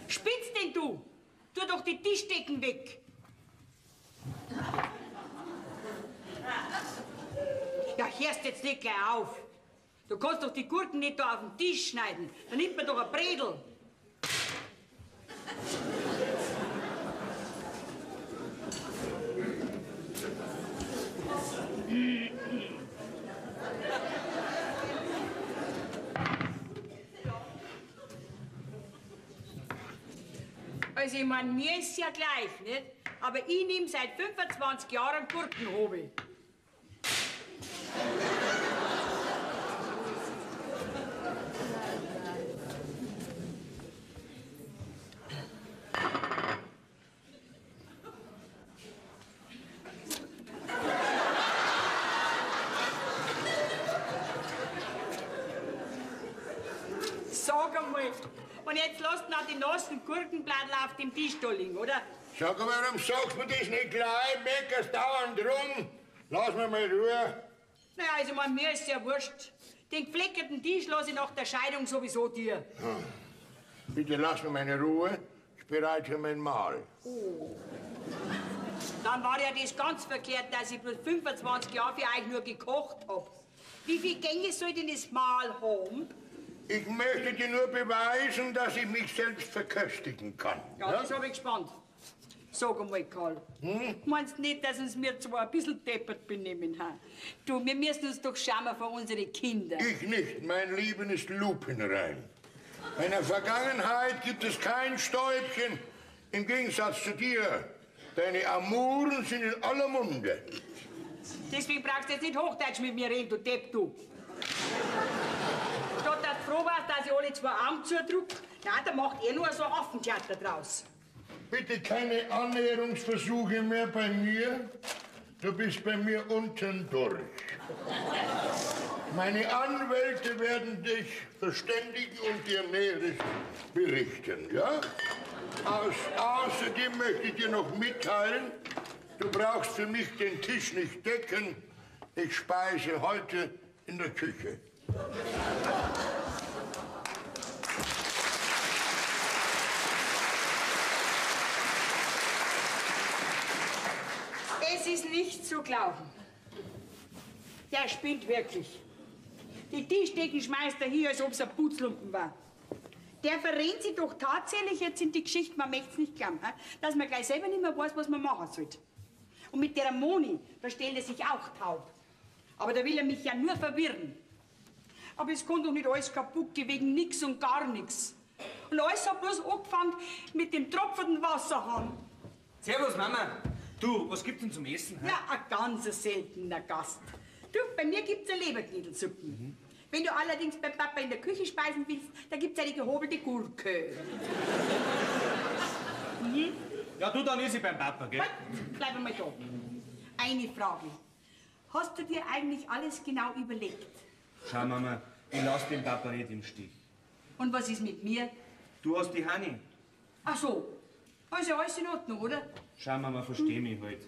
Spitz denn du? Tu doch die Tischdecken weg. Ja, hörst jetzt nicht gleich auf. Du kannst doch die Gurken nicht da auf den Tisch schneiden. Dann nimmt man doch ein Bredel. Also, ich mein, mir ist ja gleich, nicht? Aber ich nehme seit 25 Jahren Gurkenhobel. Sag einmal, und jetzt lasst noch die nassen Gurkenblättl auf dem Tisch da liegen, oder? Sag mal, warum sagst du mir das nicht gleich? Meckerst dauernd rum. Lass mir mal Ruhe. Naja, also mir ist ja wurscht. Den gefleckerten Tisch lasse ich nach der Scheidung sowieso dir. Bitte lass mir meine Ruhe. Ich bereite für mein Mahl. Oh. Dann war ja das ganz verkehrt, dass ich bloß 25 Jahre für euch nur gekocht hab. Wie viele Gänge soll denn das Mahl haben? Ich möchte dir nur beweisen, dass ich mich selbst verköstigen kann. Ja, das hab ich gespannt. Sag einmal, Karl, meinst du nicht, dass uns wir zwar ein bisschen deppert benehmen haben? Du, wir müssen uns doch schauen für unsere Kinder. Ich nicht. Mein Leben ist lupenrein. Meiner Vergangenheit gibt es kein Stäubchen. Im Gegensatz zu dir. Deine Amuren sind in aller Munde. Deswegen brauchst du jetzt nicht Hochdeutsch mit mir reden, du Depp, du. Statt dass du froh warst, dass ich alle zwei Arme zudrück, nein, da macht nur so ein Affentheater draus. Bitte keine Annäherungsversuche mehr bei mir. Du bist bei mir unten durch. Meine Anwälte werden dich verständigen und dir Näheres berichten, ja? Außerdem möchte ich dir noch mitteilen, du brauchst für mich den Tisch nicht decken. Ich speise heute in der Küche. Es ist nicht zu glauben. Der spinnt wirklich. Die Tischdecken schmeißt er hier, als ob es ein Putzlumpen war. Der verrennt sich doch tatsächlich jetzt in die Geschichte, man möchte es nicht glauben, dass man gleich selber nicht mehr weiß, was man machen soll. Und mit der Moni, da stellt er sich auch taub. Aber da will er mich ja nur verwirren. Aber es kann doch nicht alles kaputt gehen, wegen nix und gar nix. Und alles hat bloß angefangen mit dem tropfenden Wasserhahn. Servus, Mama. Du, was gibt's denn zum Essen? Ja, ein ganz seltener Gast. Du, bei mir gibt's eine Leberknädelsuppen. Wenn du allerdings bei Papa in der Küche speisen willst, da gibt's eine gehobelte Gurke. Ja, du, dann ist sie beim Papa, gell? Halt, bleib einmal da. eine Frage. Hast du dir eigentlich alles genau überlegt? Schau, Mama, ich lass den Papa nicht im Stich. Und was ist mit mir? Du hast die Hanni. Ach so, also alles in Ordnung, oder? Schau, Mama, versteh mich halt.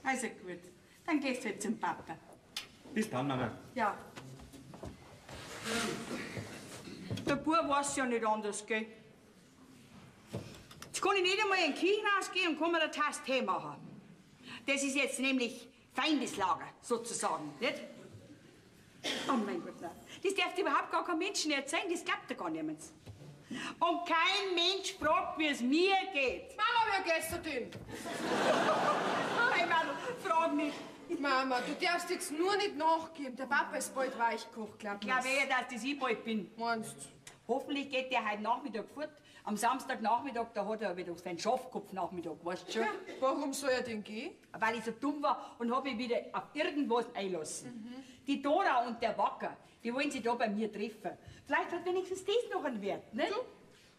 Also gut, dann gehst du jetzt zum Papa. Bis dann, Mama. Ja. Der Bub weiß ja nicht anders, gell? Jetzt kann ich nicht einmal in den Kirchen rausgehen und kann mir eine Tasse Tee machen. Das ist jetzt nämlich Feindeslager, sozusagen, nicht? Oh mein Gott, nein. Das darf überhaupt gar kein Menschen erzählen, das glaubt ja gar niemand. Und kein Mensch fragt, wie es mir geht. Mama, wer geht's dir denn? Hey, Mann, frag nicht. Mama, du darfst jetzt nur nicht nachgeben. Der Papa ist bald weichgekocht, glaub Ich glaube eher, dass das ich bald bin. Meinst Hoffentlich geht der heute Nachmittag fort. Am Samstagnachmittag, da hat er wieder seinen Schafkopfnachmittag, weißt du schon? Ja, warum soll er denn gehen? Weil ich so dumm war und habe mich wieder auf irgendwas einlassen. Die Dora und der Wacker, die wollen sich da bei mir treffen. Vielleicht hat wenigstens das noch einen Wert, ne? Du,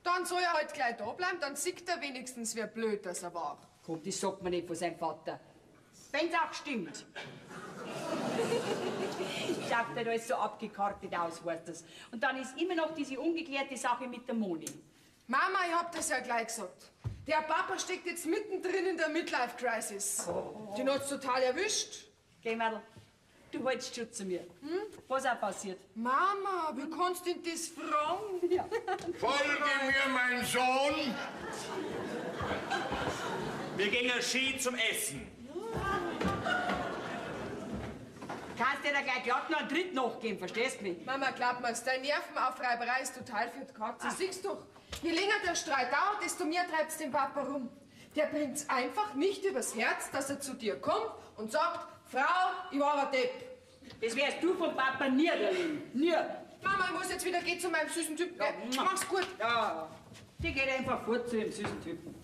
dann soll er halt gleich da bleiben, dann sieht er wenigstens, wer blöd dass er war. Komm, das sagt man nicht von seinem Vater. Wenn's auch stimmt. Schaut halt alles so abgekartet aus, weißt du. Und dann ist immer noch diese ungeklärte Sache mit der Moni. Mama, ich hab das ja gleich gesagt. Der Papa steckt jetzt mittendrin in der Midlife-Crisis. Den hat's total erwischt. Geh, Mädel, du hältst schon zu mir. Was auch passiert? Mama, wie kannst du denn das fragen? Ja. Folge mir, mein Sohn. Wir gehen Ski zum Essen. Kannst dir da gleich glatt noch einen Tritt nachgeben, verstehst du mich? Mama, glaub mir's, deine Nervenaufreiberei ist total für die Katze. Siehst doch, je länger der Streit dauert, desto mehr treibt's den Papa rum. Der bringt's einfach nicht übers Herz, dass er zu dir kommt und sagt, Frau, ich war ein Depp. Das wärst du vom Papa nie erleben. Nie. Mama, ich muss jetzt wieder gehen zu meinem süßen Typen. Ja. Mach's gut. Ja, die geht einfach fort zu dem süßen Typen.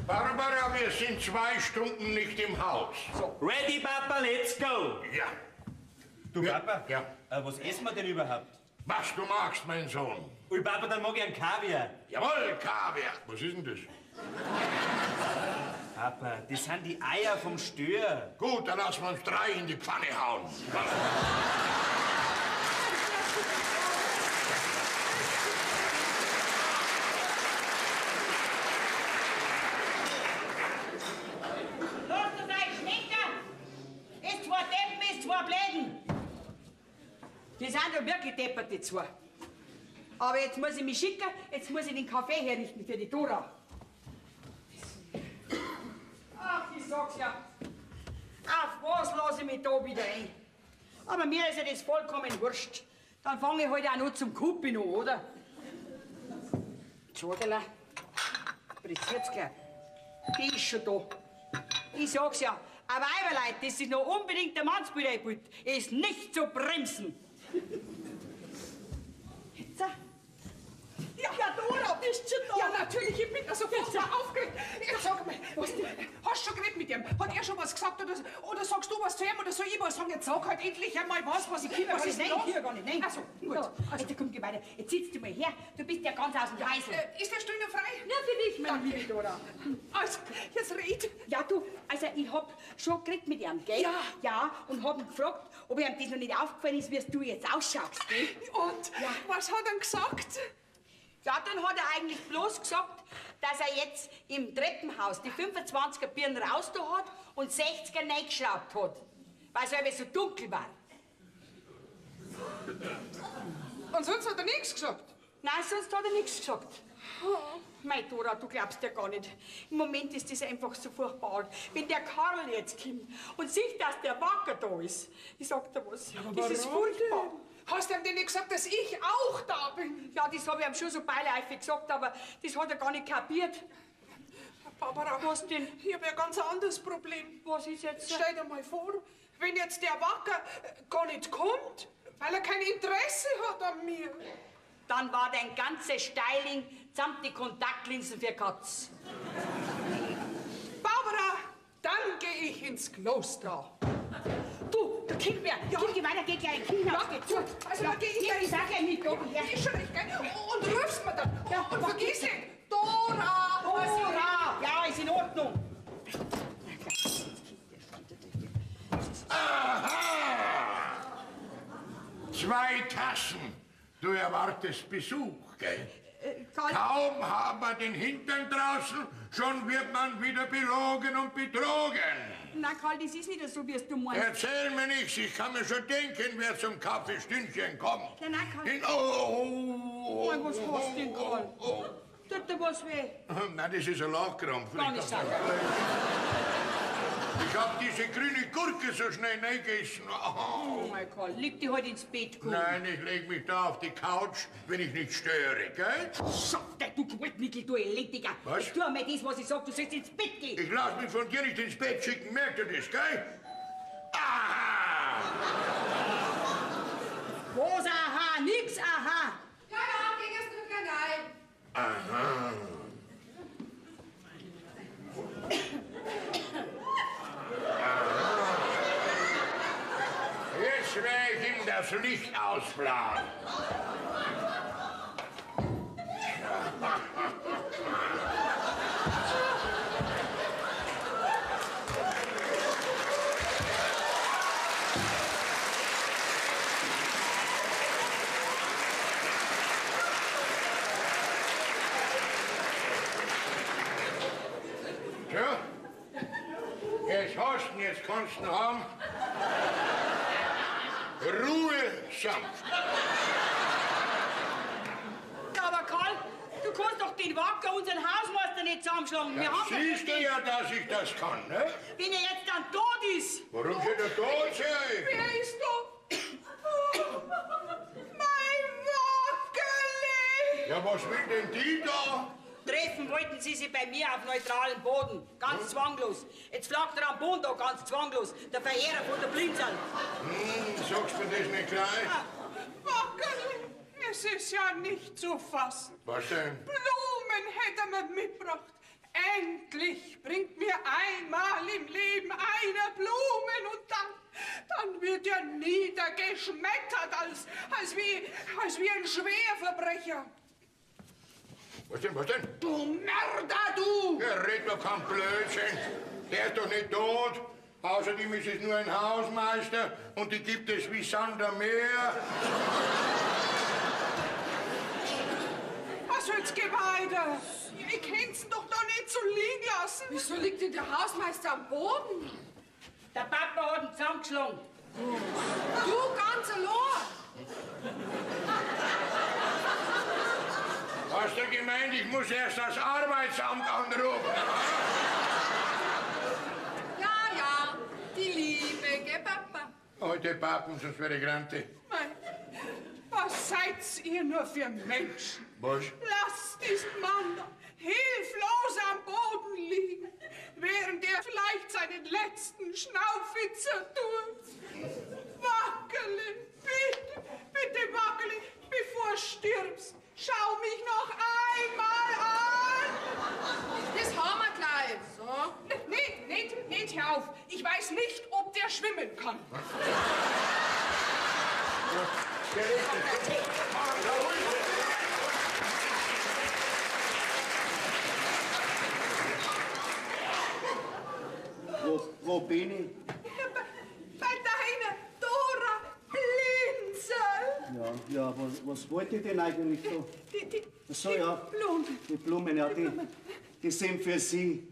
Barbara, wir sind 2 Stunden nicht im Haus. Ready, Papa, let's go. Ja. Du, Papa? Ja. Was essen wir denn überhaupt? Was du magst, mein Sohn. Ui, Papa, dann mag ich einen Kaviar. Jawohl, Kaviar. Was ist denn das? Papa, das sind die Eier vom Stör. Gut, dann lassen wir uns 3 in die Pfanne hauen. Los, du seid Schnecker! Ist 2 Deppen, ist 2 Bläden! Die sind ja wirklich deppert, die 2. Aber jetzt muss ich mich schicken, jetzt muss ich den Kaffee herrichten für die Dora. Ach, ich sag's ja. Auf was lasse ich mich da wieder ein? Aber mir ist ja das vollkommen wurscht. Dann fange ich halt auch noch zum Kuppi an, oder? Schadela, pressiert's gleich. Die ist schon da. Ich sag's ja, ein Weiberleid, das sich noch unbedingt der Mannsbild einbaut, ist nicht zu bremsen. Jetzt? Ja, Dora, bist du da? Ja, natürlich, ich bin da sofort mal aufgeregt. Jetzt sag mal, hast du schon geredet mit ihm? Hat er schon was gesagt oder sagst du was zu ihm oder soll ich was sagen? Jetzt sag halt endlich einmal was ich kann. Was ist Nein, los? hier gar nicht, nein. Ach so, gut. Ja, also, jetzt komm, geh weiter. Jetzt sitzt du mal her. Du bist ja ganz aus dem Kreisel. Ist der Stuhl noch frei? Ja, für dich, meine liebe Dora. Also, jetzt red. Ja, du, also ich hab schon geredet mit ihm, gell? Ja. Ja, und hab ihn gefragt, ob ihm das noch nicht aufgefallen ist, wie du jetzt ausschaust, gell? Und was hat er gesagt? Ja, dann hat er eigentlich bloß gesagt, dass er jetzt im Treppenhaus die 25er Birnen raus da hat und 60er reingeschraubt hat, weil es eben so dunkel war. Und sonst hat er nichts gesagt? Nein, sonst hat er nichts gesagt. Mei, Dora, du glaubst ja gar nicht. Im Moment ist das einfach so furchtbar. Wenn der Karl jetzt kommt und sieht, dass der Wacker da ist, ich sag dir was, das ist furchtbar. Hast du ihm denn nicht gesagt, dass ich auch da bin? Ja, das habe ich ihm schon so beiläufig gesagt, aber das hat er gar nicht kapiert. Barbara, Was denn? ich habe ein ganz anderes Problem. Was ist jetzt? Stell dir mal vor, wenn jetzt der Wacker gar nicht kommt, weil er kein Interesse hat an mir. Dann war dein ganzes Styling samt die Kontaktlinsen für Katz. Barbara, dann gehe ich ins Kloster. Du, der Kind mehr. Ja. Kind, weiter, geht gleich. Kind Ja, geht gut. Also dann gehe ich gleich. Ich sag ja nicht, oben her. Ich schon nicht, gell? Und rufst mir dann. Ja, und mach vergiss nicht, Dora! Dora! Ja, ist in Ordnung. 2 Tassen. Du erwartest Besuch, gell? Karl, Kaum haben wir den Hintern draußen, schon wird man wieder belogen und betrogen. na Karl, das ist nicht so, wie es du meinst. Erzähl mir nichts, ich kann mir schon denken, wer zum Kaffeestündchen kommt. Nein, Karl. Oh, Was hast du denn, Karl? Tut dir was weh? Nein, das ist ein Lachkrampf. Gar nicht sagen. Ich hab diese grüne Gurke so schnell reingegessen. Oh mein Karl, leg dich heute ins Bett, Karl. Nein, ich leg mich da auf die Couch, wenn ich nicht störe, gell? Schaff dich, du Goldnickel, du Elendiger. Was? Tu einmal das, was ich sag, du sollst ins Bett gehen. Ich lass mich von dir nicht ins Bett schicken, merkt ihr das, gell? Aha! Was, aha, nix, aha. Ja, ging es nur gleich rein. Aha. Jetzt werde ich ihm das Licht ausblasen. Tja, jetzt hast du ihn, jetzt kannst du ihn haben. Ruhe, sanft. Ja, aber Karl, du kannst doch den Wacker, unseren Hausmeister, nicht zusammenschlagen. Wir haben Siehst du ja, dass ich das kann, ne? wenn er jetzt dann tot ist. Warum soll er tot sein? Wer ist da? Oh, mein Wackerli! Ja, was will denn die da? Treffen wollten sie sich bei mir auf neutralem Boden. Ganz zwanglos. Jetzt flagt er am Boden da ganz zwanglos. Der Verehrer von der Blinzerl. Sagst du das nicht gleich? Wackerli, es ist ja nicht zu fassen. Was denn? Blumen hätte er mir mitgebracht. Endlich bringt mir einmal im Leben einer Blumen und dann wird er niedergeschmettert als wie ein Schwerverbrecher. Was denn, was denn? Du Mörder, du! Der redet doch kein Blödsinn. Der ist doch nicht tot. Außerdem ist es nur ein Hausmeister und die gibt es wie Sand am Meer. Was jetzt geh weiter? Ich kann's doch da nicht so liegen lassen. Wieso liegt denn der Hausmeister am Boden? Der Papa hat ihn zusammengeschlagen. Du ganz allein. Hast du gemeint, ich muss erst das Arbeitsamt anrufen? Ja, die Liebe, gell, Papa? Heute Papen, sonst wäre ich Grante. Mei, was seid ihr nur für Menschen? Was? Lasst diesen Mann da hilflos am Boden liegen, während er vielleicht seinen letzten Schnauffitzer tut. Wackerli, bitte Wackerli, bevor du stirbst, schau mich noch einmal an. Das haben wir gleich. So? Nicht, hör auf. Ich weiß nicht, ob der schwimmen kann. Wo bin ich? Bei deiner Dora Blinzerl. Ja, was wollte ich denn eigentlich da? Die Ach so, ja. Blumen. Die Blumen, ja, die sind für Sie.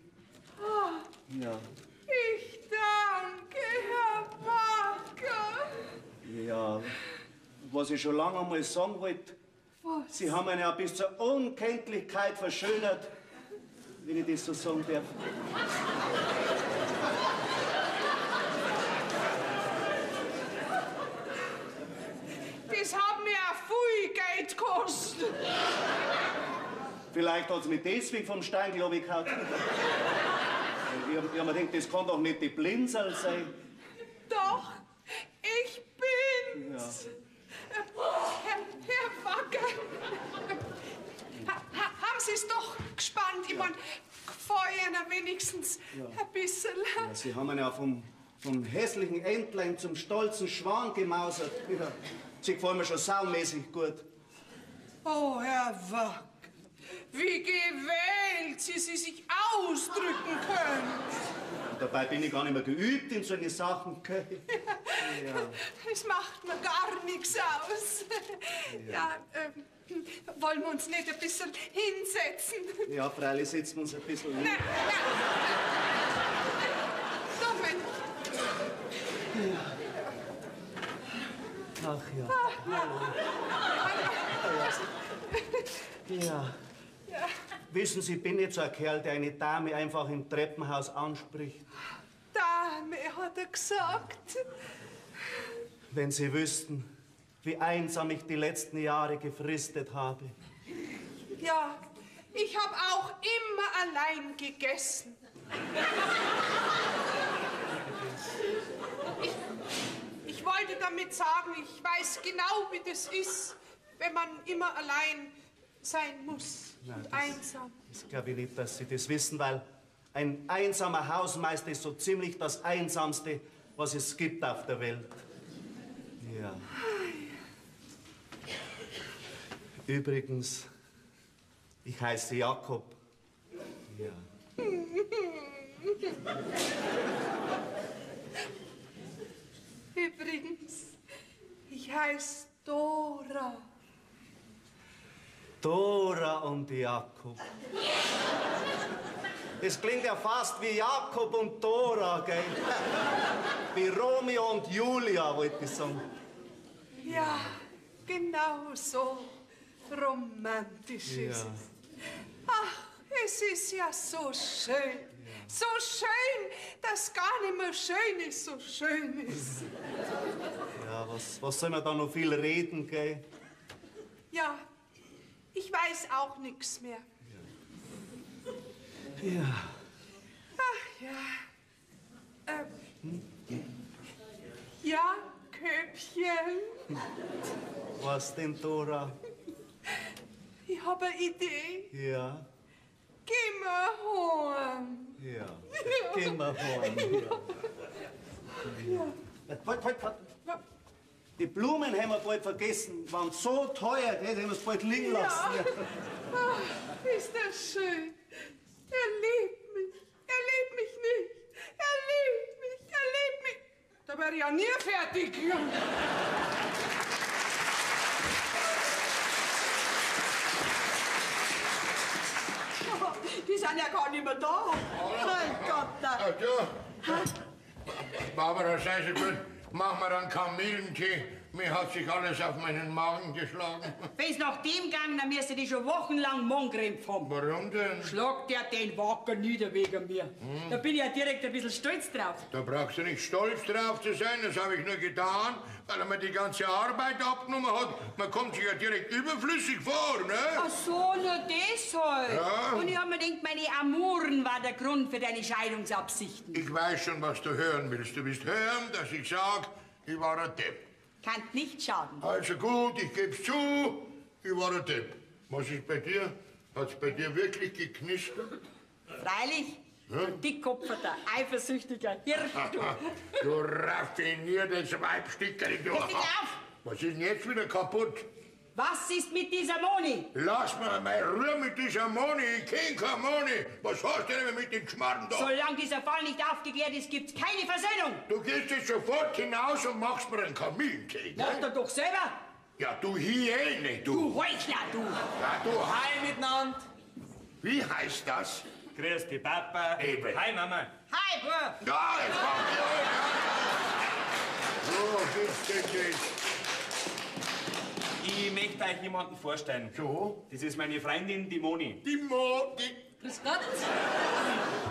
Ah, Ja, ich danke, Herr Wacker. ja. Was ich schon lange einmal sagen wollte, Was? Sie haben einen ja bis zur Unkenntlichkeit verschönert, wenn ich das so sagen darf. Das hat mir ein viel Geld gekostet. Vielleicht hat es mich deswegen vom Stein, glaube ich, gehauen. Ich hab mir gedacht, das kann doch nicht die Blinzerl sein. Doch, ich bin's. Herr Wacker, haben Sie es doch gespannt? Ich mein, feuern wenigstens ein bisschen. Ja, Sie haben ihn ja vom hässlichen Entlein zum stolzen Schwan gemausert. Ja, Sie gefallen mir schon saumäßig gut. Oh, Herr Wacker, wie gewählt Sie sich ausdrücken können. Und dabei bin ich gar nicht mehr geübt in solche Sachen. Gell? Es macht mir gar nichts aus. Ja, wollen wir uns nicht ein bisschen hinsetzen? Ja, freilich setzen wir uns ein bisschen hin. Nein. Doch, mein... Ach ja. Ja. Wissen Sie, ich bin nicht so ein Kerl, der eine Dame einfach im Treppenhaus anspricht. Dame, hat er gesagt. Wenn Sie wüssten, wie einsam ich die letzten Jahre gefristet habe. Ja, ich habe auch immer allein gegessen. Ich wollte damit sagen, ich weiß genau, wie das ist, wenn man immer allein sein muss. Nein, und einsam. Das glaube ich nicht, dass Sie das wissen, weil ein einsamer Hausmeister ist so ziemlich das Einsamste, was es gibt auf der Welt. Ja. Übrigens, ich heiße Jakob. Ja. Übrigens, ich heiße Dora. Dora und Jakob. Das klingt ja fast wie Jakob und Dora, gell? Wie Romeo und Julia, wollte ich sagen. Ja, genau so romantisch ist es. Ach, es ist ja so schön. So schön, dass gar nicht mehr schön ist, so schön ist. Ja, was soll man da noch viel reden, gell? Ja, ich weiß auch nichts mehr. Ja. Ach ja. Ja, Köpfchen. Was denn, Dora? Ich habe eine Idee. Ja. Geh mal heim. Ja. Gehen wir heim. Ja. Halt. Die Blumen haben wir bald vergessen. Waren so teuer, die hätten wir es bald liegen lassen. Ja. Ach, ist das schön. Er liebt mich. Er liebt mich nicht. Er liebt mich. Er liebt mich. Da wäre ich ja nie fertig. Die sind ja gar nicht mehr da. Mein Gott, da. Ach ja. Barbara, sei so gut, mach mir einen Kamillentee. Mir hat sich alles auf meinen Magen geschlagen. Wenn's nach dem gegangen, dann müsste die schon wochenlang Magenkrämpfe haben. Warum denn? Schlag der den Wacker nieder wegen mir. Da bin ich ja direkt ein bisschen stolz drauf. Da brauchst du nicht stolz drauf zu sein, das habe ich nur getan, weil er mir die ganze Arbeit abgenommen hat. Man kommt sich ja direkt überflüssig vor, ne? Ach so, nur deshalb. Ja. Und ich hab mir gedacht, meine Amuren war der Grund für deine Scheidungsabsichten. Ich weiß schon, was du hören willst. Du willst hören, dass ich sag, ich war ein Depp. Kann nicht schaden. Also gut, ich geb's zu, ich war ein Depp. Was ist bei dir? Hat's bei dir wirklich geknistert? Freilich, du dickkopferter, eifersüchtiger Hirsch, du. Du raffiniertes Weibstickerl, du. Jetzt bitte auf! Was ist denn jetzt wieder kaputt? Was ist mit dieser Moni? Lass mir mal Ruhe mit dieser Moni. Ich kenn keine Moni. Was hast du denn mit den Geschmarrn da? Solange dieser Fall nicht aufgeklärt ist, gibt's keine Versöhnung. Du gehst jetzt sofort hinaus und machst mir einen Kamillentee. Mach Ne? doch selber. Ja, du Hyäne, du. Du Heuchler, du. Ja, du Hi miteinander. Wie heißt das? Grüß dich, Papa. Eben. Hi, Mama. Hi, Bro. Ja, jetzt kommt die So, gibt's denn das? Ich möchte euch jemanden vorstellen. So? Das ist meine Freundin, die Moni. Die Moni. Grüß Gott.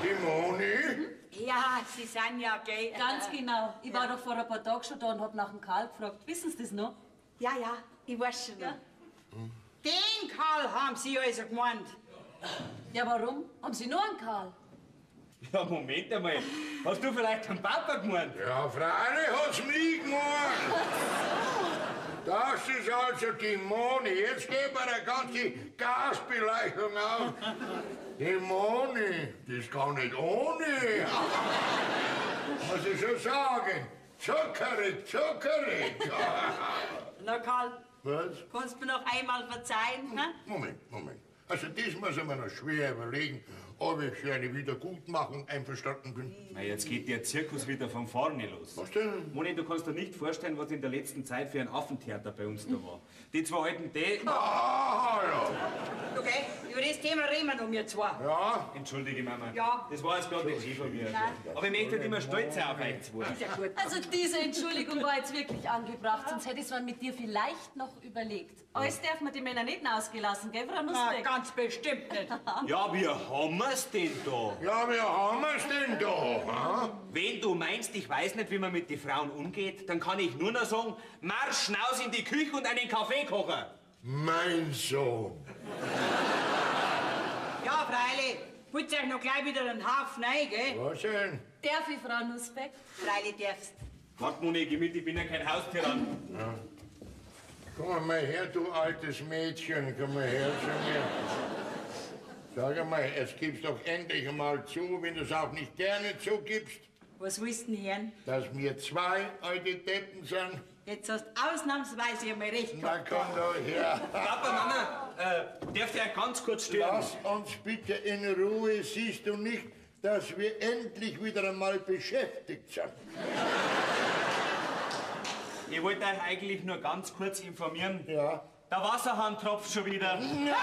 Die Moni? Ja, Sie sind ja gay. Ganz genau. Ich war doch vor ein paar Tagen schon da und hab nach dem Karl gefragt. Wissen Sie das noch? Ja, ich weiß schon. Ja. Den Karl haben Sie also gemeint. Ja, warum? Haben Sie nur einen Karl? Ja, Moment einmal. Hast du vielleicht einen Papa gemeint? Ja, freilich hat's mich gemeint. Das ist also die Moni. Jetzt geben wir eine ganze Gasbeleuchtung auf. Die Moni, das ist gar nicht ohne. Muss ich schon sagen. Zuckerig. Na, Karl, Was? kannst du mir noch einmal verzeihen? Hm? Moment. Also das muss ich mir noch schwer überlegen, ob ich für eine Wiedergutmachung einverstanden bin. Na, jetzt geht der Zirkus wieder von vorne los. Was denn? Moni, du kannst dir nicht vorstellen, was in der letzten Zeit für ein Affentheater bei uns da war. Die zwei alten Hallo. Okay, über das Thema reden wir noch, wir zwei. Ja, Entschuldige, Mama. Ja. Das war jetzt gerade nicht schön von mir. Aber ich möchte halt immer stolz sein auf euch zwei. Ist ja gut. Also diese Entschuldigung war jetzt wirklich angebracht, sonst hätte ich es mir mit dir vielleicht noch überlegt. Alles darf man die Männer nicht ausgelassen, gell, Frau Na, Nussbeck? ganz bestimmt nicht. Ja, wie haben wir's denn da? ja, wer haben wir's denn da? Ha? Wenn du meinst, ich weiß nicht, wie man mit den Frauen umgeht, dann kann ich nur noch sagen, Marsch hinaus in die Küche und einen Kaffee kochen. Mein Sohn. Ja, freilich. Putz euch noch gleich wieder einen Haufen rein, gell? Was denn? Darf ich, Frau Nussbeck? Freilich darfst. Warte, Moni, geh mit, ich bin ja kein Haustyrann. Komm mal her, du altes Mädchen, komm mal her zu mir. Sag einmal, es gibst doch endlich mal zu, wenn du es auch nicht gerne zugibst, Was willst du denn, Herrn? dass wir zwei alte Deppen sind. Jetzt hast du ausnahmsweise einmal recht Na gehabt. komm doch her. Papa, Mama, dürft ihr euch ganz kurz stören? Lass uns bitte in Ruhe, siehst du nicht, dass wir endlich wieder einmal beschäftigt sind. Ich wollte euch eigentlich nur ganz kurz informieren. Ja. Der Wasserhahn tropft schon wieder. Ja!